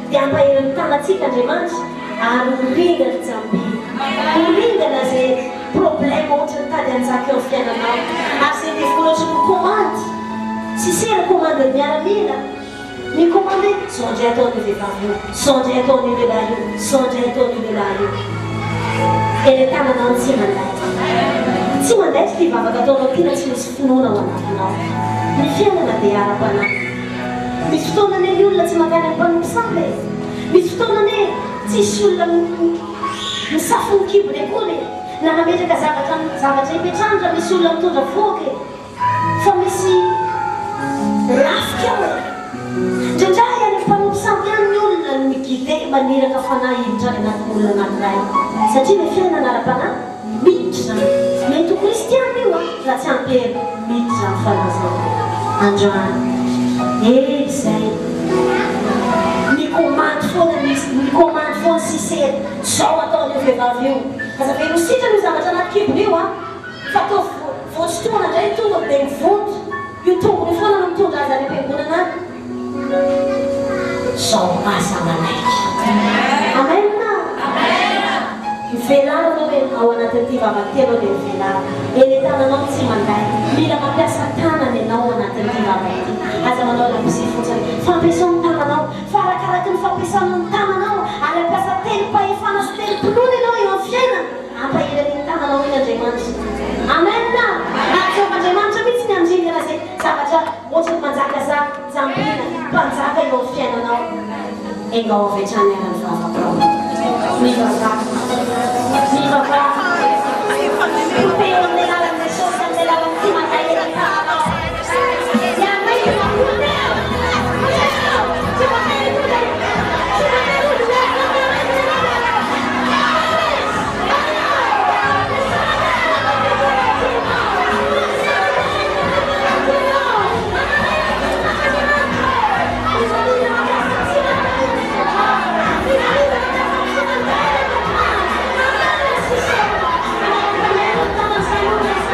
S2: dia ampaheriny tanatsika andriamanitra ary olingana jamby olingana zay problème ohatra nitady anjaka eo fiainanao ary zay devoatra mikomandy sy sera commande miaramila micommandé sondray ataon'io vehivavy io sondray ataon'io lehilahy io sondray ataon'io lehilahy io eny tananao tsy manday tsy manday tsy tivavaka ataonao tena tsy misy finoana ao anatinao ny fiainana dia ara-panahy misy fotoana ny olona tsy makany amin'ny mpanompisamby misy fotoana ny tsisy olona misafo ny kibony akony na mametraka zavatra ipetrahatra misy olona mitondra voky fa misy lafika ndraindray any mpanompisamby any ny olona miguide maniraka fanahy hiditra any anatin'ny olona anankiray satria ny fiainana ara-panahy miditra zany mety ho kristiana io raha tsy ampy miditra zany fanazana androany zay mikomandy foana sisera zao ataon'io vehivavy io azave no sitrany io zavatra anaty kibony io fa atao voatsotoana ndray tonga dia mivonto io tongony foana no mitondra azy any am-piangonana zao asa manaiky amena mivelarana hoe ao anatin'ity vavaty anao dia mivelarana eny tananao tsy manday mila mampiasa tanana ianao anatin'ity vavaty aza manao labosy fotsiny fampiasao ny tananao fa arakaraky ny fampiasana ny tananao ary ampiasa telo-pahefana sy telo-pinoana ianao eo amin'ny fiainana ampahirany ny tananao iny andriamanitra amena atsovan'andriamanitra mihitsy ny andringana zay zavatra ohatrany manjaka jambina mpanjaka eo amin'ny fiainanao engao avetrany arany vavakao mivavaka Pupeo amin'ny alalan'ny Jesosy amin'ny alalan'ny tsy mandahiry ny tananao iamay mampoloneo tsy mandahiry Thank you.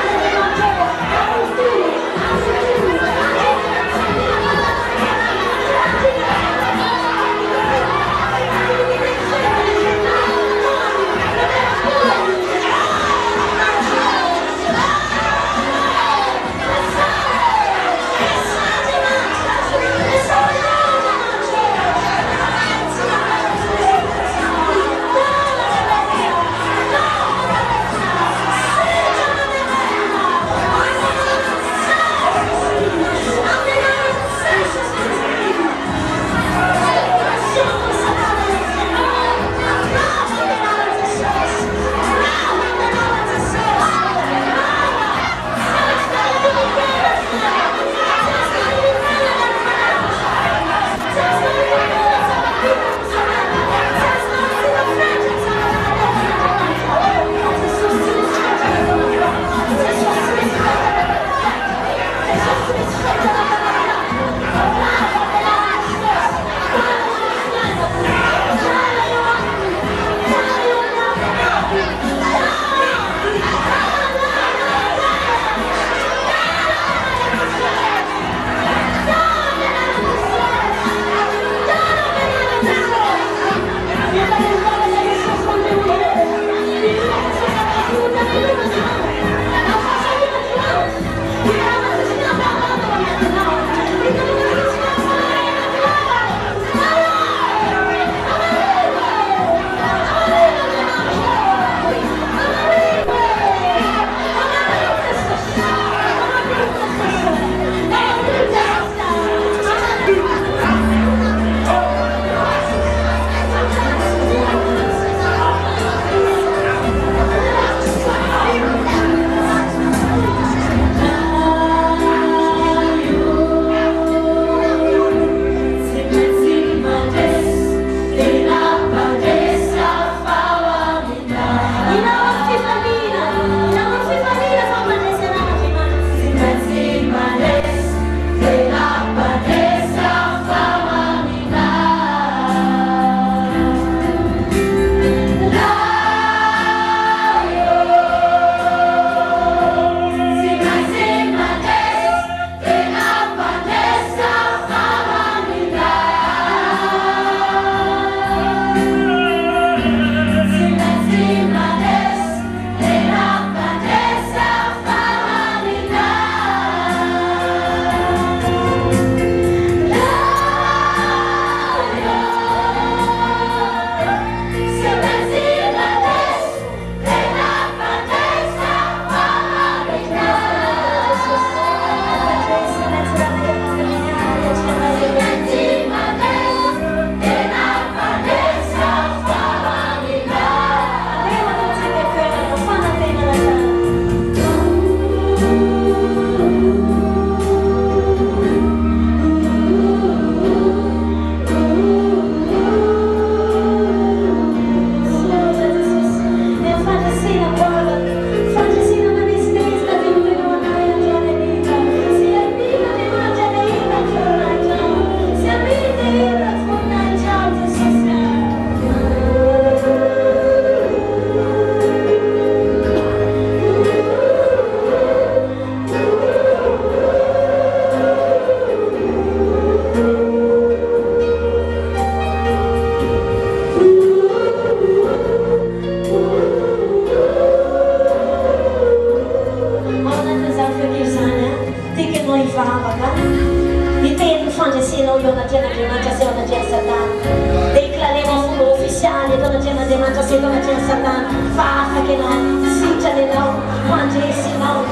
S2: Setona Jena Demanta, Setona Jen Satan, Faha Kenao, Sita Nenao, Manje Sinao,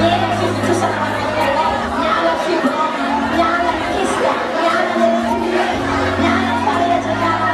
S2: Yena Fifu Satan, Yana Fifu, Yana Kista, Yana Levi, Yana Faria Jana,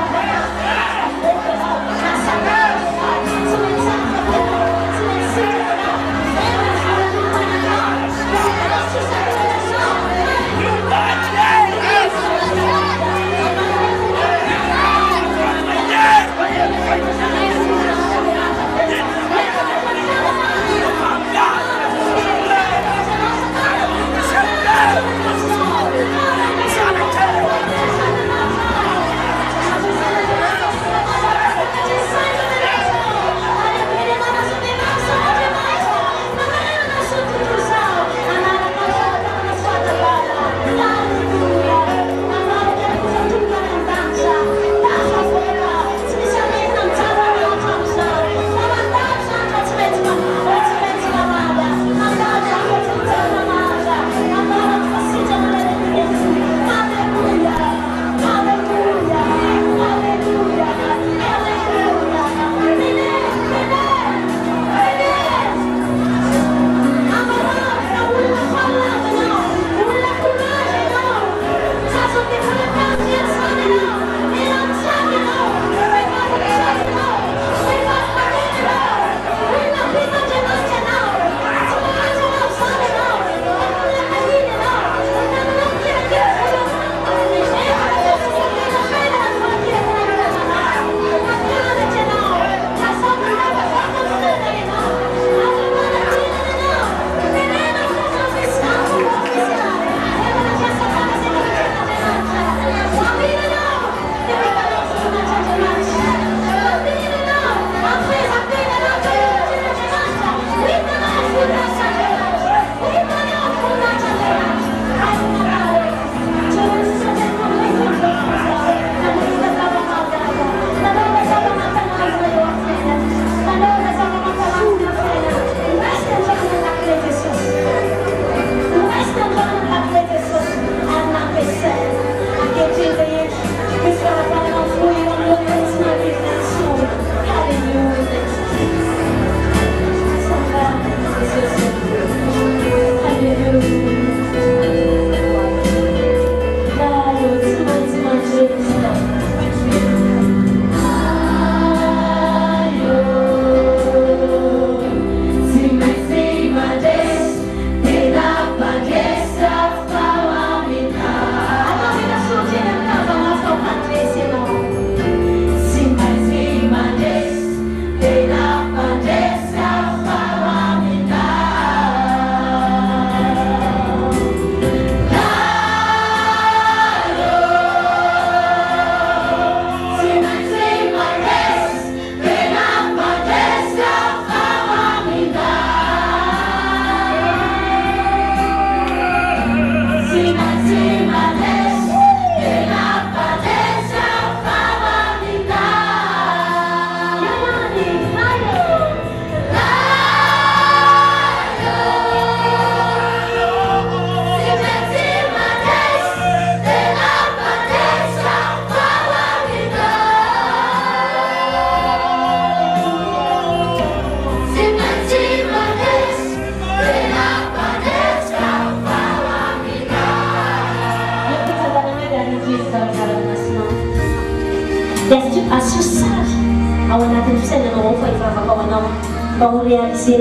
S2: Realiser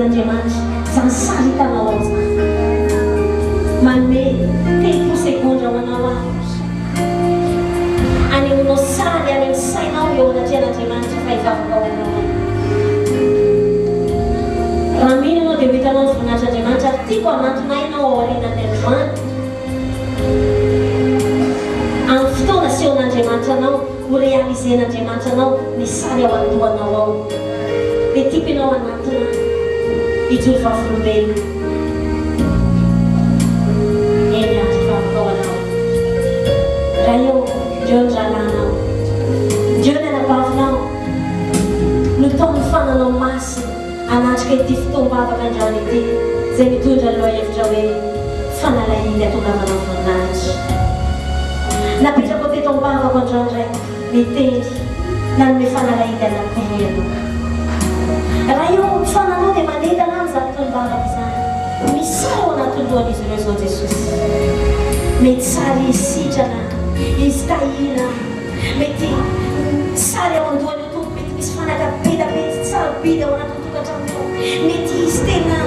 S2: sans s'arrêter manome tempo seconde ao anao any aminao sary any amin'ny sainao eo anatrian'Andriamanitra fahizavaka ao anao raha mino anao dia hoitanao ny voninahitran'Andriamanitra ary tiako hanantonainao ao aorianan'ny androany amin'ny fotoana asehon'Andriamanitra anao ho realisen'Andriamanitra anao ny sary ao andohanao ao dia tiako ianao hanantona ijoro vavolombelona eny andrivavaka ao anao raha eo Dieu ny rahalanao Dieu ny anabavinao no taony fananao masina anatrika ity fotoam-bavaka andrano ity izay mitondra aloha hevitra hoe fanalahiny atongavanao voninahitra napetrako teto am-bavako andrano iray mitendry nanome fanalahidana tegny aloha. Raha io mifananao dia manentana any zany tolombalaka zany. Misy sara ao anaty lohan'izy ireo zao Jesosy. Mety sara izy sitrana, izy tahina, mety sara ao andohany eo tompo, mety misy fanakapetapety tsara bidy ao anaty tokantrano eo. Mety izy tena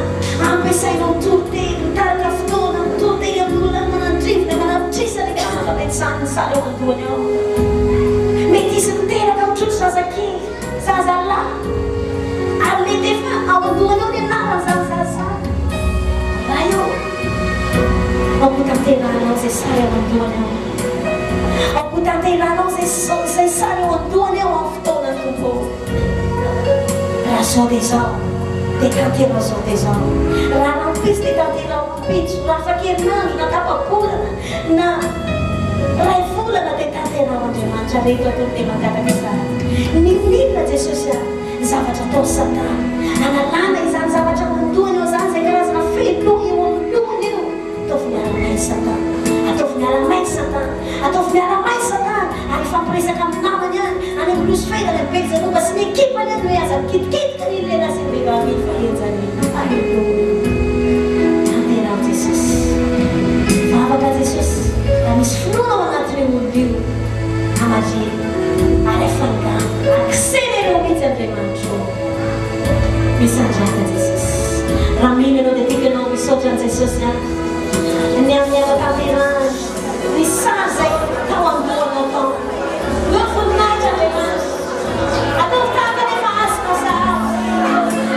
S2: ampiasainao mitoroteny, mitarika fotoana, mitoroteny amin'olona manandrivona, manapitrisana ka mety sany sara ao andohany ao. Mety izy miteraka mitrotro zazakely, zazalahy. Ary mety efa ao andohany ao ny anarany zany zazalahy. Raha io ampotanteranao zay sara ao andohany ao. Ampotanteranao zay sara ao andohany ao amin'ny fotoana tompo. Raha zao dia zao, dia tanterao zao dia zao. Raha nampisy dia tanterao mampitso. Raha afa-kerinandro na tapa-bolana na ray volana dia tanterao Andriamanitra rehetra atao dia mangataka sara. Ninona Jesosy zavatra atao Satana. Analana izany zavatra mandohany ao zany zay karazana feloa eo amin'ny lohany eo. Ataovy miara-mainy Satana. Ataovy miara-mainy Satana. Ataovy miara-mainy Satana. Ary fampiresaka amin'ny namany any, any amin'ny Losifera, any amin'ny Beelzebouba sy ny ekipany any hoe aza mikitikitika ny lena sy ny vehivavy fahenjany. Alleluia. Tanterao Jesosy. Vavaka Jesosy. Raha misy finoana ao anatin'io olo io, amaria, ary afangana, akselereo mihitsy Andriamanitra. Misandraka Jesosy. Raha mino ianao dia tikanao misaotra an' Jesosy any. Ny amin'ny avatanterahany, ny sary zay tao andohanao tao. Eo voninahitra Andriamanitra. Ataovy tahaka ny efa azonao sahady.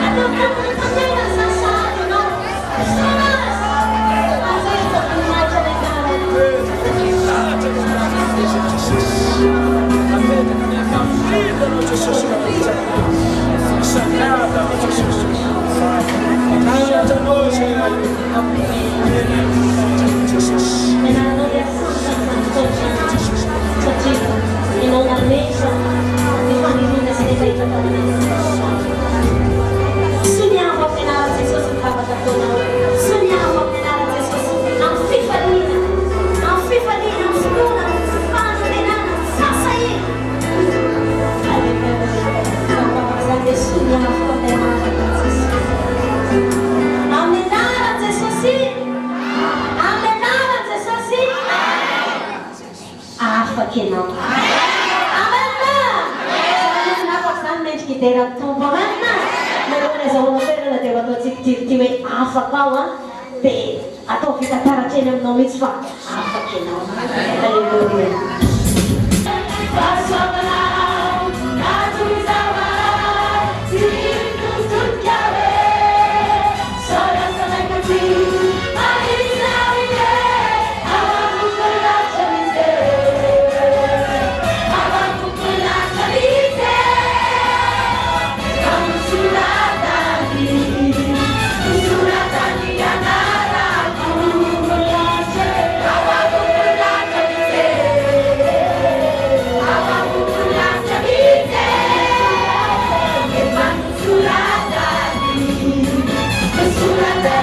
S2: Ataovy tahaka ny tanterana zany sahady ianao. Azeza voninahitra ny anarany. Dia atao fitantaratra eny aminao mihitsy fa afaka ianao. Alleluia. Surata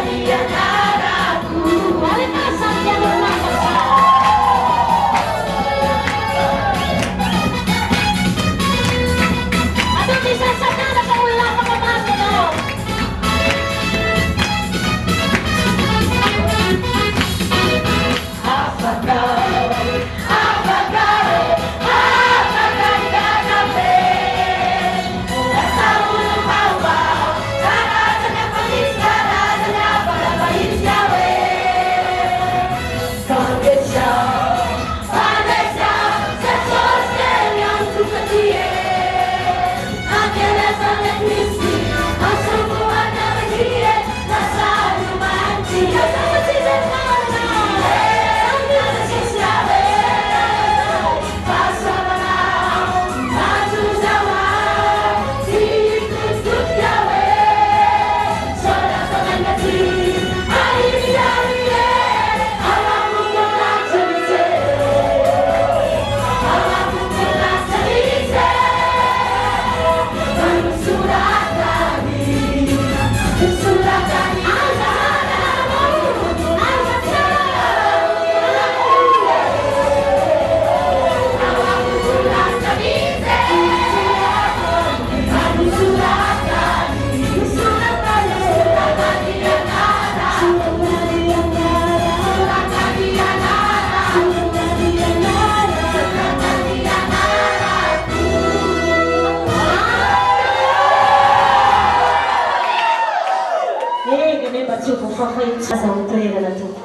S2: toerana tompo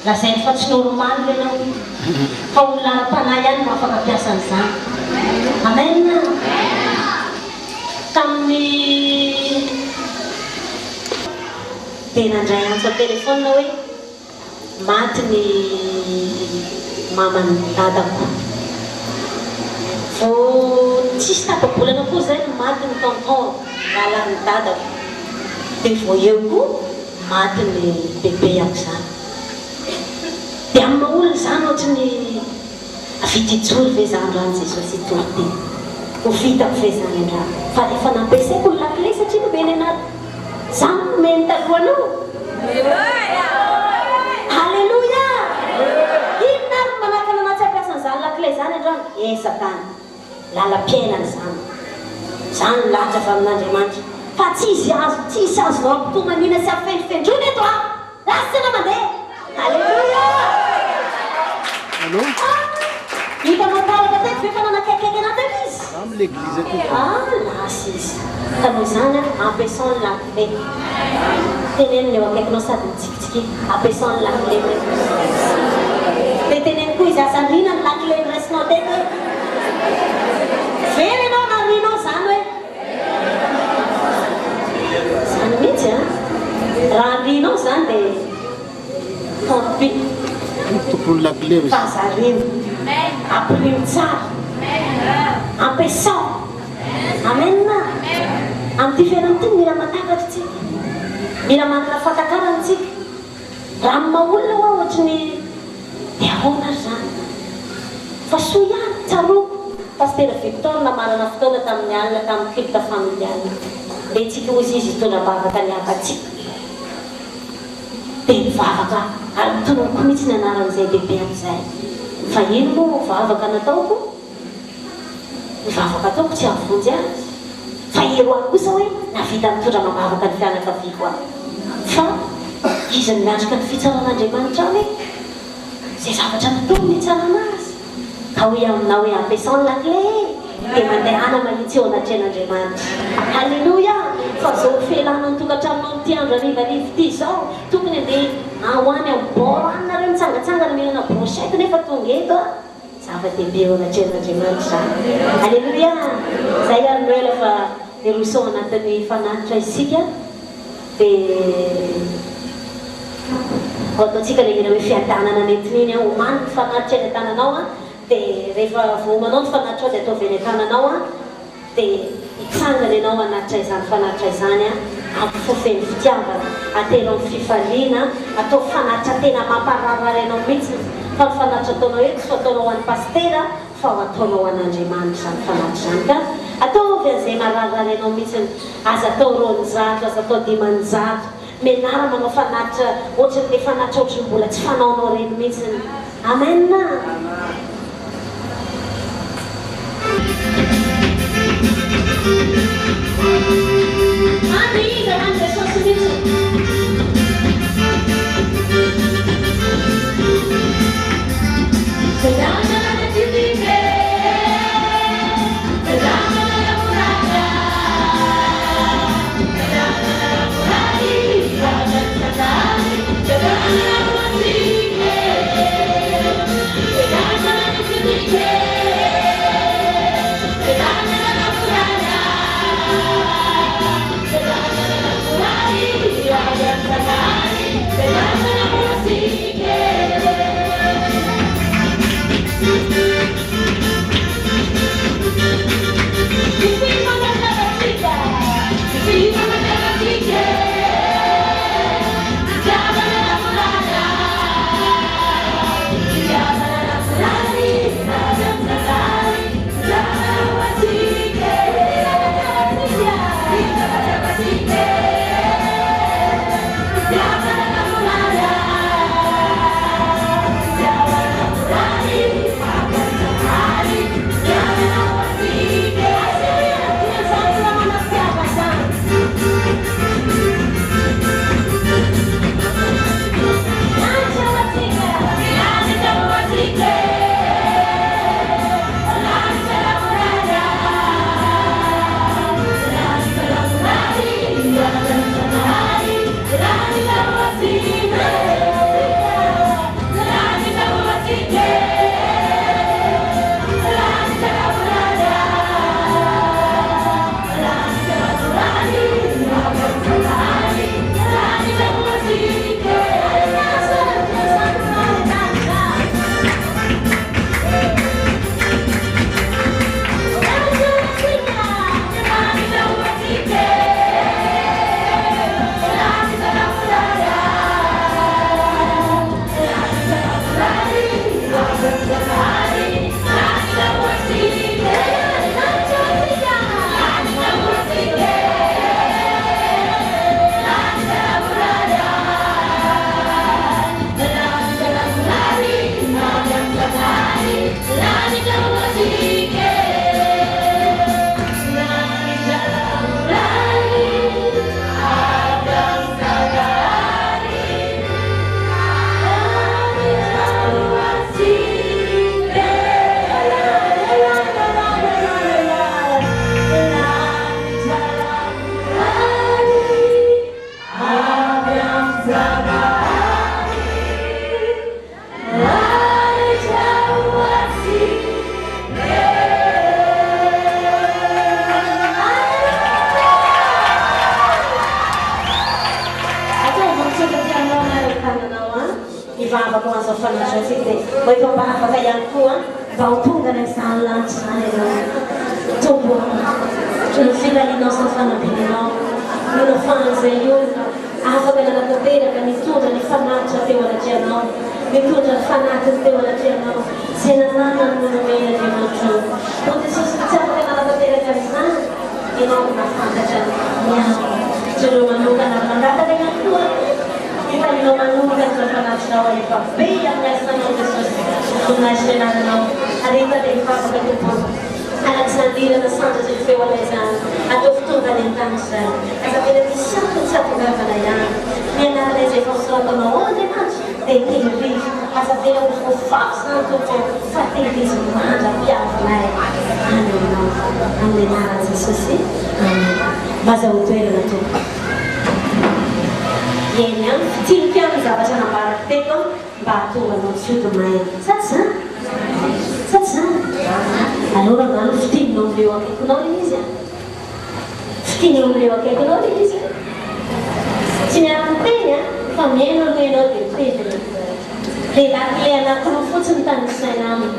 S2: lazainy fa tsy normaly ianao fa olona ara-panahy ihany no afaka ampiasa an'izany amen tamin'ny dia nandray antso telefônina hoe maty ny mamany dadako vo tsisy tapa-bolana koa zay no maty ny tonton rahalan'ny dadako dia vo eo koa maty ny bebe ako zany dia amin'ny olona zany ohatrany avitijoro ve zany rano Jesosy torty ho vitako ve zany andrano fa rehefa nampiasaiko ny lakile satria nomeny anaty zany nomeny talohanao halleluia inona ary manakana anatsy ampiasan'izany lakile zany andrano esatany lala-piainany zany lahatra avy amin'Andriamanitra fa tsisy azonao ampitomaniana sy amfendrifendrony eto a lasana mandeha halleluia hitanao talaka teto efa nanakaikaiky anaty izy
S3: amin'ny l'église aty
S2: lasy izy ka noho izany ampiasao ny lakile teneniny eo akaikinao sady mitsikitsiky ampiasao ny lakile dia teneny koa izy azarina ny lakile ny raisinao teto very anao narinao zany hoe zany mihitsy a raha arinao zany dia tompi
S3: tompony lakile
S2: fazarino ampirimo tsara ampiasao amenna amin'ity fiainana ity mila matakatra tsika mila manana fakatarana tsika raha maolona hoa ohatrany dia ahoana ry zany fa soa ihany tsaroko Pasteur Victor namarana fotoana tamin'ny alina tamin'ny culte familiale dia tsika ozy izy hitondra bavaka ny akatsika dia mivavaka ary mitonoko mihitsy ny anaran'izay bebe amin'izay fa ino moa mivavaka nataoko mivavaka ataoko tsy avonjy azy fa ero ahy kosa hoe navita mitondra mambavaka ny fianakaviako ahy fa izy ny miatrika ny fitsaran'Andriamanitra hoe zay zavatra nataony mitsara anazy ka hoe aminao hoe ampiasao ny lakile dia mandehana mahitsy eo anatren'Andriamanitra halleluia fa zao felana ny tokantraminao n'ity andro arivarivo ity zao tokony andeha ahoany amin'ny boranareo mitsangatsangana mihinana brochette nefa tonga eto a zava-dehibe eo anatren'Andriamanitra halleluia zay ary noela fa eroso anatin'ny fanatitra isika dia ataontsika le mila hoe fiadanana nentininy a homany ny fanatitra eny an-tananao a dia rehefa vomanao ny fanatitra ao dia ataovy eny an-tananao a dia hitsangana ianao anatitra izany fanatitra izany a amin'ny fofeny fitiavana ateno amin'ny fifaliana atao fanatitra tena mampararara ianao mihitsy fa ny fanatitra ataonao eto so ataonao ho an'ny pastera fa ho ataonao ho an'Andriamanitra izany fanatitra izany ka ataovy an'izay mararara ianao mihitsy aza atao roanjato aza atao dimanjato menara manao fanatitra ohatran'le fanatitra ohatrany mbola tsy fanaonao reny mihitsy amen Amiga, anche se sono manao fanatsatsika dia mba efa mba afaka ihany koa mba ho tonga ny izany lanitra izany ianao tombo no filalianao sy ny fanampianao no fan'izay olona afaka nanatanteraka mitondra ny fanatitra teo anatrehanao mitondra ny fanatiny teo anatrehanao izay nanana ny monomena Andriamanitra no Jesosy tsy afaka nanatanteraka izany ianao no nafantatra miaro ireo manokana mangataka ihany koa itanao manokana ny fanatrinao efa be amin'ny asanao Jesosy voninahitra ianarana ary hita dia mifafaka tompoko Alexandrina Santa de Feolezana, a doftunga dent'Amsterdam, a sapere che sempre sapeva Valaiano, mi è nata se fosse una onde mangi, dei tempi, a sapere che fu forza tutto, fatti si mangia piano lei, allenare se sì, ma se utile la tua. Vieni, ti piano da facciamo una barretto, batto non chiudo mai, sa? Allora non fitting non leo akaiky nao izy fitting non leo akaiky nao izy tsy miara-miteny fa miaina no ianao dia miteny le anankiroa fotsiny tany saina aminy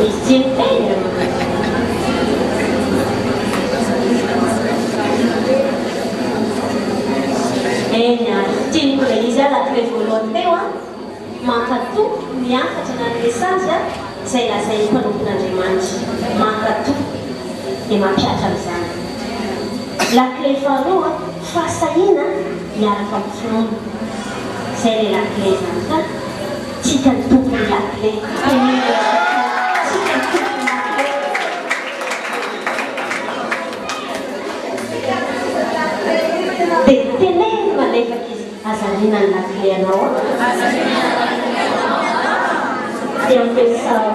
S2: izy tsy miteny tieni quelle isole che volontewa manca tu miakatra na message zay lazay mpanompon'Andriamanitra manca tu dia mampiatra amin'izany la clé faharoa fahasahina miaraka amin'ny finoana zay le la clé zany ka tsika ny tompony la clé dia teneny malefaka izy azalina ny la clé anao dia ampiasao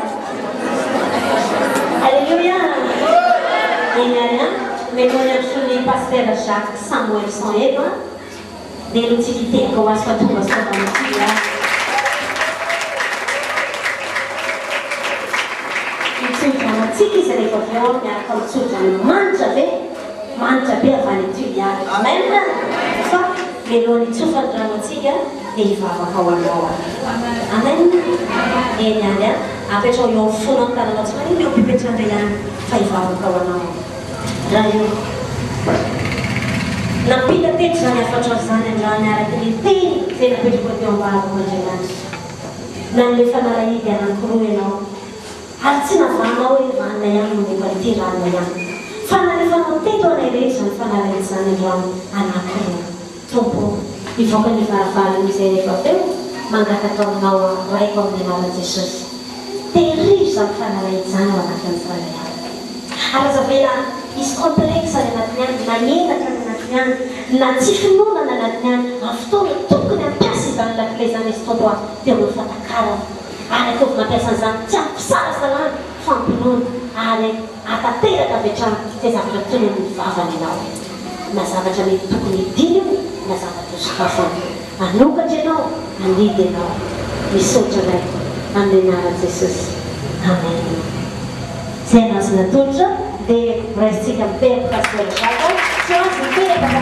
S2: alléluia eny any a menony amin'ny pasteur Jacques Samuel Sanhego dia notsikitekako ho azy fa tonga sovamitsia mitsotra antsika izy rehefa avy ao miaraka mitsotra manitra be avy any Juliana amen fa menony tsofany rano atsika dia hivavaka ho anao amen eny any a apetrao eo amin'ny fona amin'ny tananao tsy manino eo mpipetrandre ihany fa hivavaka ho anao raha io nampita tety zany afatra zany andrany araky ny teny zay napetrako teo ambavako Andriamanitra na nle fanalahidy anankiroa ianao ary tsy navanao hoe vanina ihany no nefa ity ranona ihany fa nalefanao teto anay rehetra ny fanalahidy zany andrano anankiroa tompo ivoaka ny varavarana izay rehefa teo mangataka aminao raiko amin'ny anarana Jesosy tehirizo zany fanalahidy zany ao anatin'ny fanalahidy ary zavela izy complexe any anatiny any manendaka any anatiny any na tsy finoana any anatiny any amin'ny fotoana tokony ampiasa izany la clé zany izy tompo a dia amin'ny fatakarana ary atovy mampiasa an'izany tsy ampisara salany fampinoana ary atateraka avy hatrany zay zavatra tony amin'ny vavany ianao na zavatra mety tokony idiny io na zavatra sokafany anokatra ianao anidy ianao misaotra ray amin'ny anarana Jesosy amen zay anazy natolotra dia raisitsika miteraka pasteur Jacques tsy azy miteraka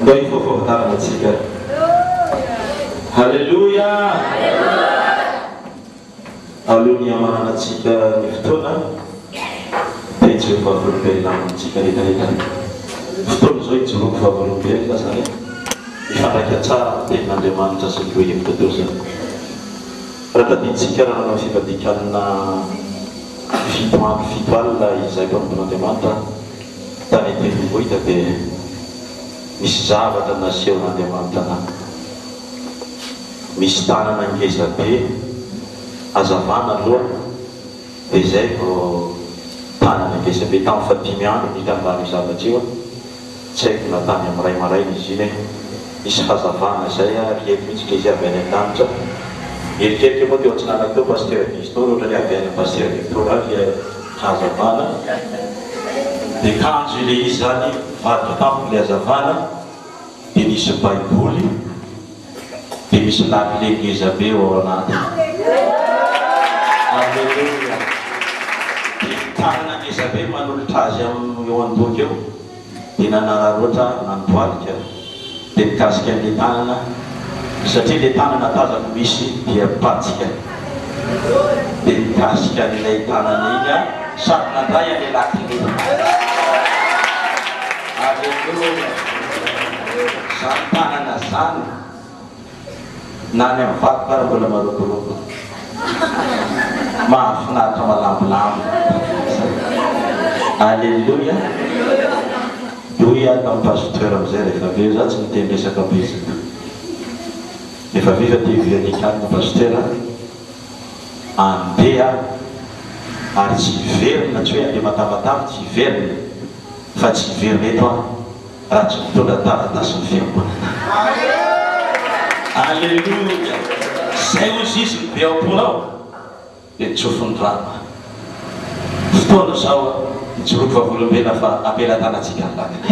S4: mba hifafahatarana atsika halleluia alohan'ny hamanana atsika ny fotoana dia tsy ho fahavolombelona amintsika rehetrarehetra fotoana zao ijoroako fahavolombelona zany mifandraika tsara tenin'Andriamanitra sy ny rohevitra teo zany raha tadintsika raha nanao fivadikanina fito alina izay mpanompon'Andriamanitra tany an-tendrombohitra dia misy zavatra nasehon'Andriamanitra ana misy tanana ngeza be azavana aloha dia izay vao tanana ngeza be tamin'ny fadimy andro nitambany zavatra io tsy haiko na tany amin'ny ray maraina izy iny misy fahazavana zay ary eto mihitsy izy avy any an-danitra eritrerika moa teo antsinanako teo pasteur Victor ohatrany avy any pasteur Victor avy fahazavana dia kanjo ile izy zany vadika tamiko le hazavana dia misy baiboly dia misy lakilegiza be ao anatiny. Alleluia. Dia tanana ngezabe manolotra azy eo an-doka eo dia nanararoatra nanoboalika dia mikasika an'le tanana satria le tanana tazako misy dia patsika dia mikasika an'ilay tanana iny sady nandray an'le lakile. Alleluia. Zany tanana zany nany amin'ny vato kara mbola marokoroko mahafinaritra malambolamo. Alleluia. Io ia tamin'ny pasteur amizay rehefa aveo za tsy mitendresaka betsaka rehefa aveo fa dia vianikany pasteur andeha ary tsy hiverina tsy hoe andeha matamatamy tsy hiverina fa tsy hiverina eto raha tsy mitondra taratasy ny fiangonana. Alleluia. Zay ozy izy ny be am-ponao dia tsofony drama fotoana zao itsoroky vavolombena fa ampelatanantsika ny lakile.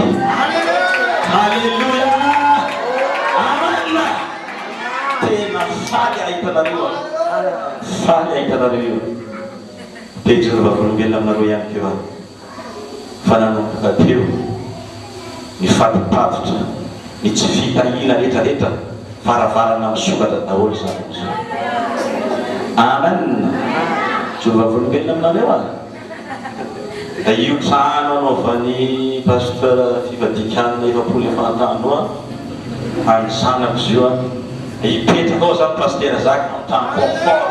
S4: Alleluia. Amen. Tena faly ahitanareo faly ahitanareo dia itsoroky vavolombena aminareo ihany keo fa nanomboka teo ny fatipatotra ny tsy fitahina rehetrarehetra faravarana misokatra daholo zany. Amen. Itsoroky vavolombena aminareo a da io trano anaovan'ny pasteur fivadikanina efapolo efahatano any zanako izy io hipetraka ao zany pasteur zaka amin'ny trano confort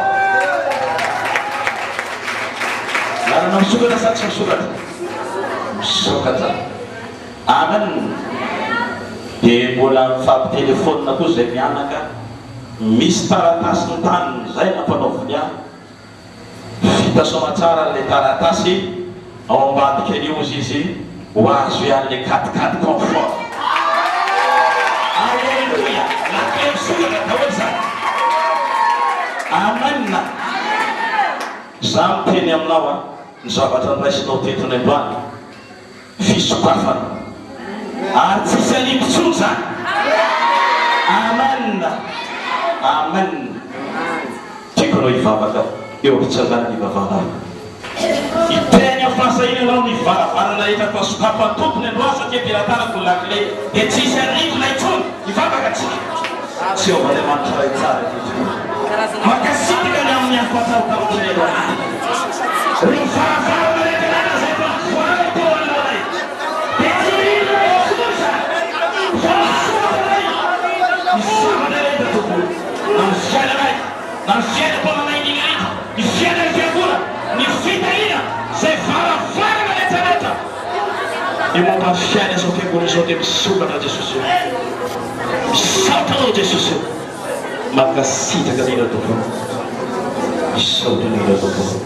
S4: lalana misokatra sa tsy misokatra misokatra. Amen. dia mbola mifampitelefônina koa zay mianaka misy taratasy ny taniny zay nampanaoviny ahy vita somatsara le taratasy ao ambadika an'io izy izy ho azo ian'le 4x4 confort. Alleluia. Lakile misokatra daholo zany. Amen. Za miteny aminao ny zavatra niraisinao teto ny androany fisokafana ary tsisy alimpotsony zany. Amen. Amen. Tiako anao hivavaka eo hitsangana ny vavahana iteny amin'ny fahasahina anao ny varavarana rehetra fasokafan'ny tompony androa satria pilatanako lakile dia tsisy arivona itsony hivavaka tsika tsy eo Andriamanitra ray tsara makasitraka ny amin'ny afatarotamitrany androany ry varavarana rehetra zay fa voana teo anao dia tsy rivona itsony zany fasokafanay ny zavatra rehetra tokoly na ny fiaina raiky na ny fiaina mponanay ny rehetra ny fiaina ny fiangola ny fitahina zay varavarana rehetrarehetra io mampafiaina zao fiangola zao dia misokatra Jesosy misaotra anao Jesosy makasitraka nina tompony misaotra nina tompony.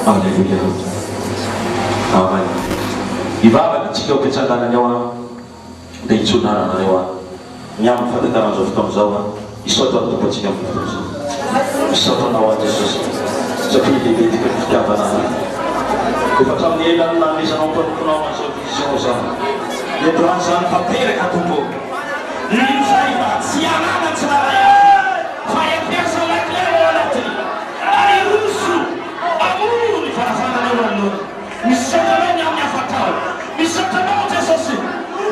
S4: Alleluia. Amen. Hivavaka tsika ao am-pitsanganany ao dia hitsonananareo ny amin'ny fahatantaran'izao fotoana zao hisaotra ny tompo atsika amin'ny fotoana zao misaotra anao a Jesosy satria lehibe tika ny fitiavana efa hatramin'ny elany nanomezanao mpanokonao an'izao vision zany dia androany zany fateraka tompo izay mba tsy anana tsy raha fa ampiasa lakile ao anatiny ary roso amono ny farafaranao anolona misaotranao ny amin'ny afatao misaotranao Jesosy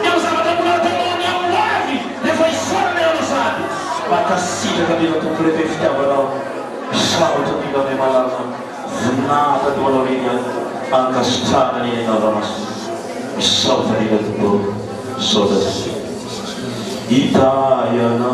S4: ny amin'ny zavatra molatanao ny amin'ny avy rehefa isorana eo zany makasitraka mila tompo rehefa fitiavanao misaotra mila ame malala voninahitra toanao reny ankasitrana ny ainao ramasina misaotra mila tompo misaotra Jesosy itayana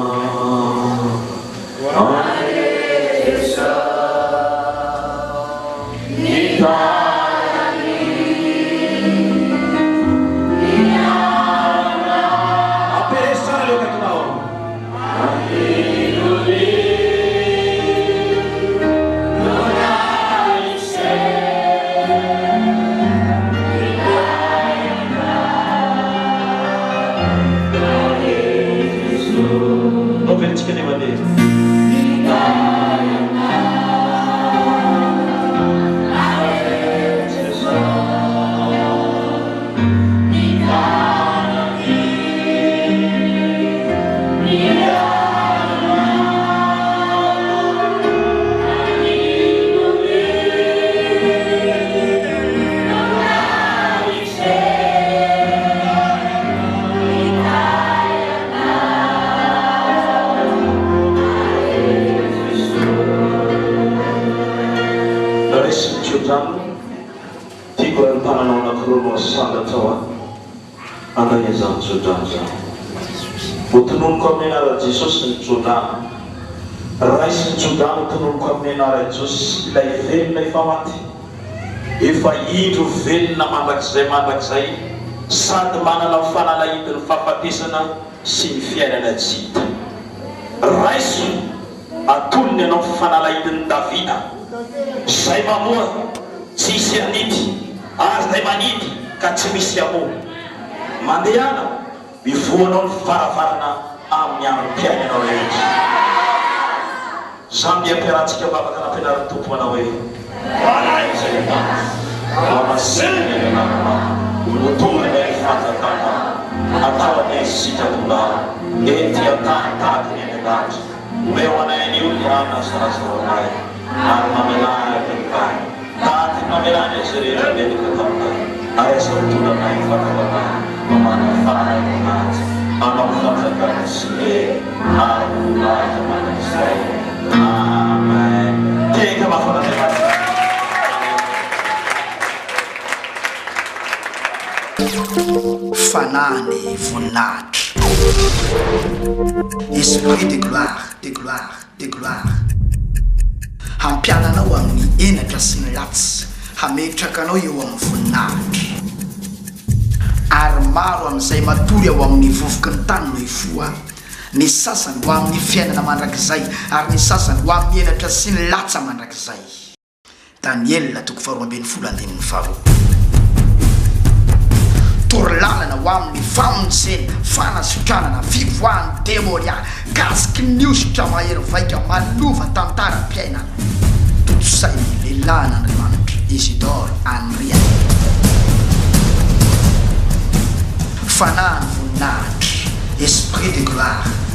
S4: zany tiako raha nytananao anankiroa sandatra ao a andray zany tsodrano zany ho tononoko amin'ny anara Jesosy ny tsodrano raisy ny tsodrano tononoko amin'ny anara Jesosy ilay velona efa maty efa indro velona mandrakizay sady manana fanalahidiny fahafatesana sy ny fiainana tsy hita raisy atolony anao fanalahidiny Davida zay mamoa tsy hisy anidy zay manidy ka tsy misy amoa mandehana mivoanao ny faravarana amin'ny ampiainy anao rehetra zamby ampiarahantsika vavaka nampianarany tompo anao hoe zay mamaseny motorana fanjakana atao anay sitrapola ety atany tahaka ny anandatra meo anay anio ny anasarazanay ary mamelana ny taty mamelana izy rehetra menaka taminay ary asa mitondranay fatavanay mamana fananazy anao fanjakana sy le ary olata manakizay amen teka mafanatematy
S1: fanany voninahitra esprit de gloire de gloire de gloire hampiananao amin'ny enatra sy ny latsy hametrakanao eo amin'ny voninahitra ary maro amin'izay matory ao amin'ny vovoky ny tany no ifoa ny sasany ho amin'ny fiainana mandrakizay ary ny sasany ho amin'ny enatra sy ny latsa mandrakizay. Daniel toko 12:5 torlalana ho amin'ny famonjena fanasotranana fivoahany demoniaky kasiky ny osotra mahery vaika malova tantaram-piainana totsay lehilahy n'Andriamanitra Isidore Andria fanany voninahitra esprit de gloire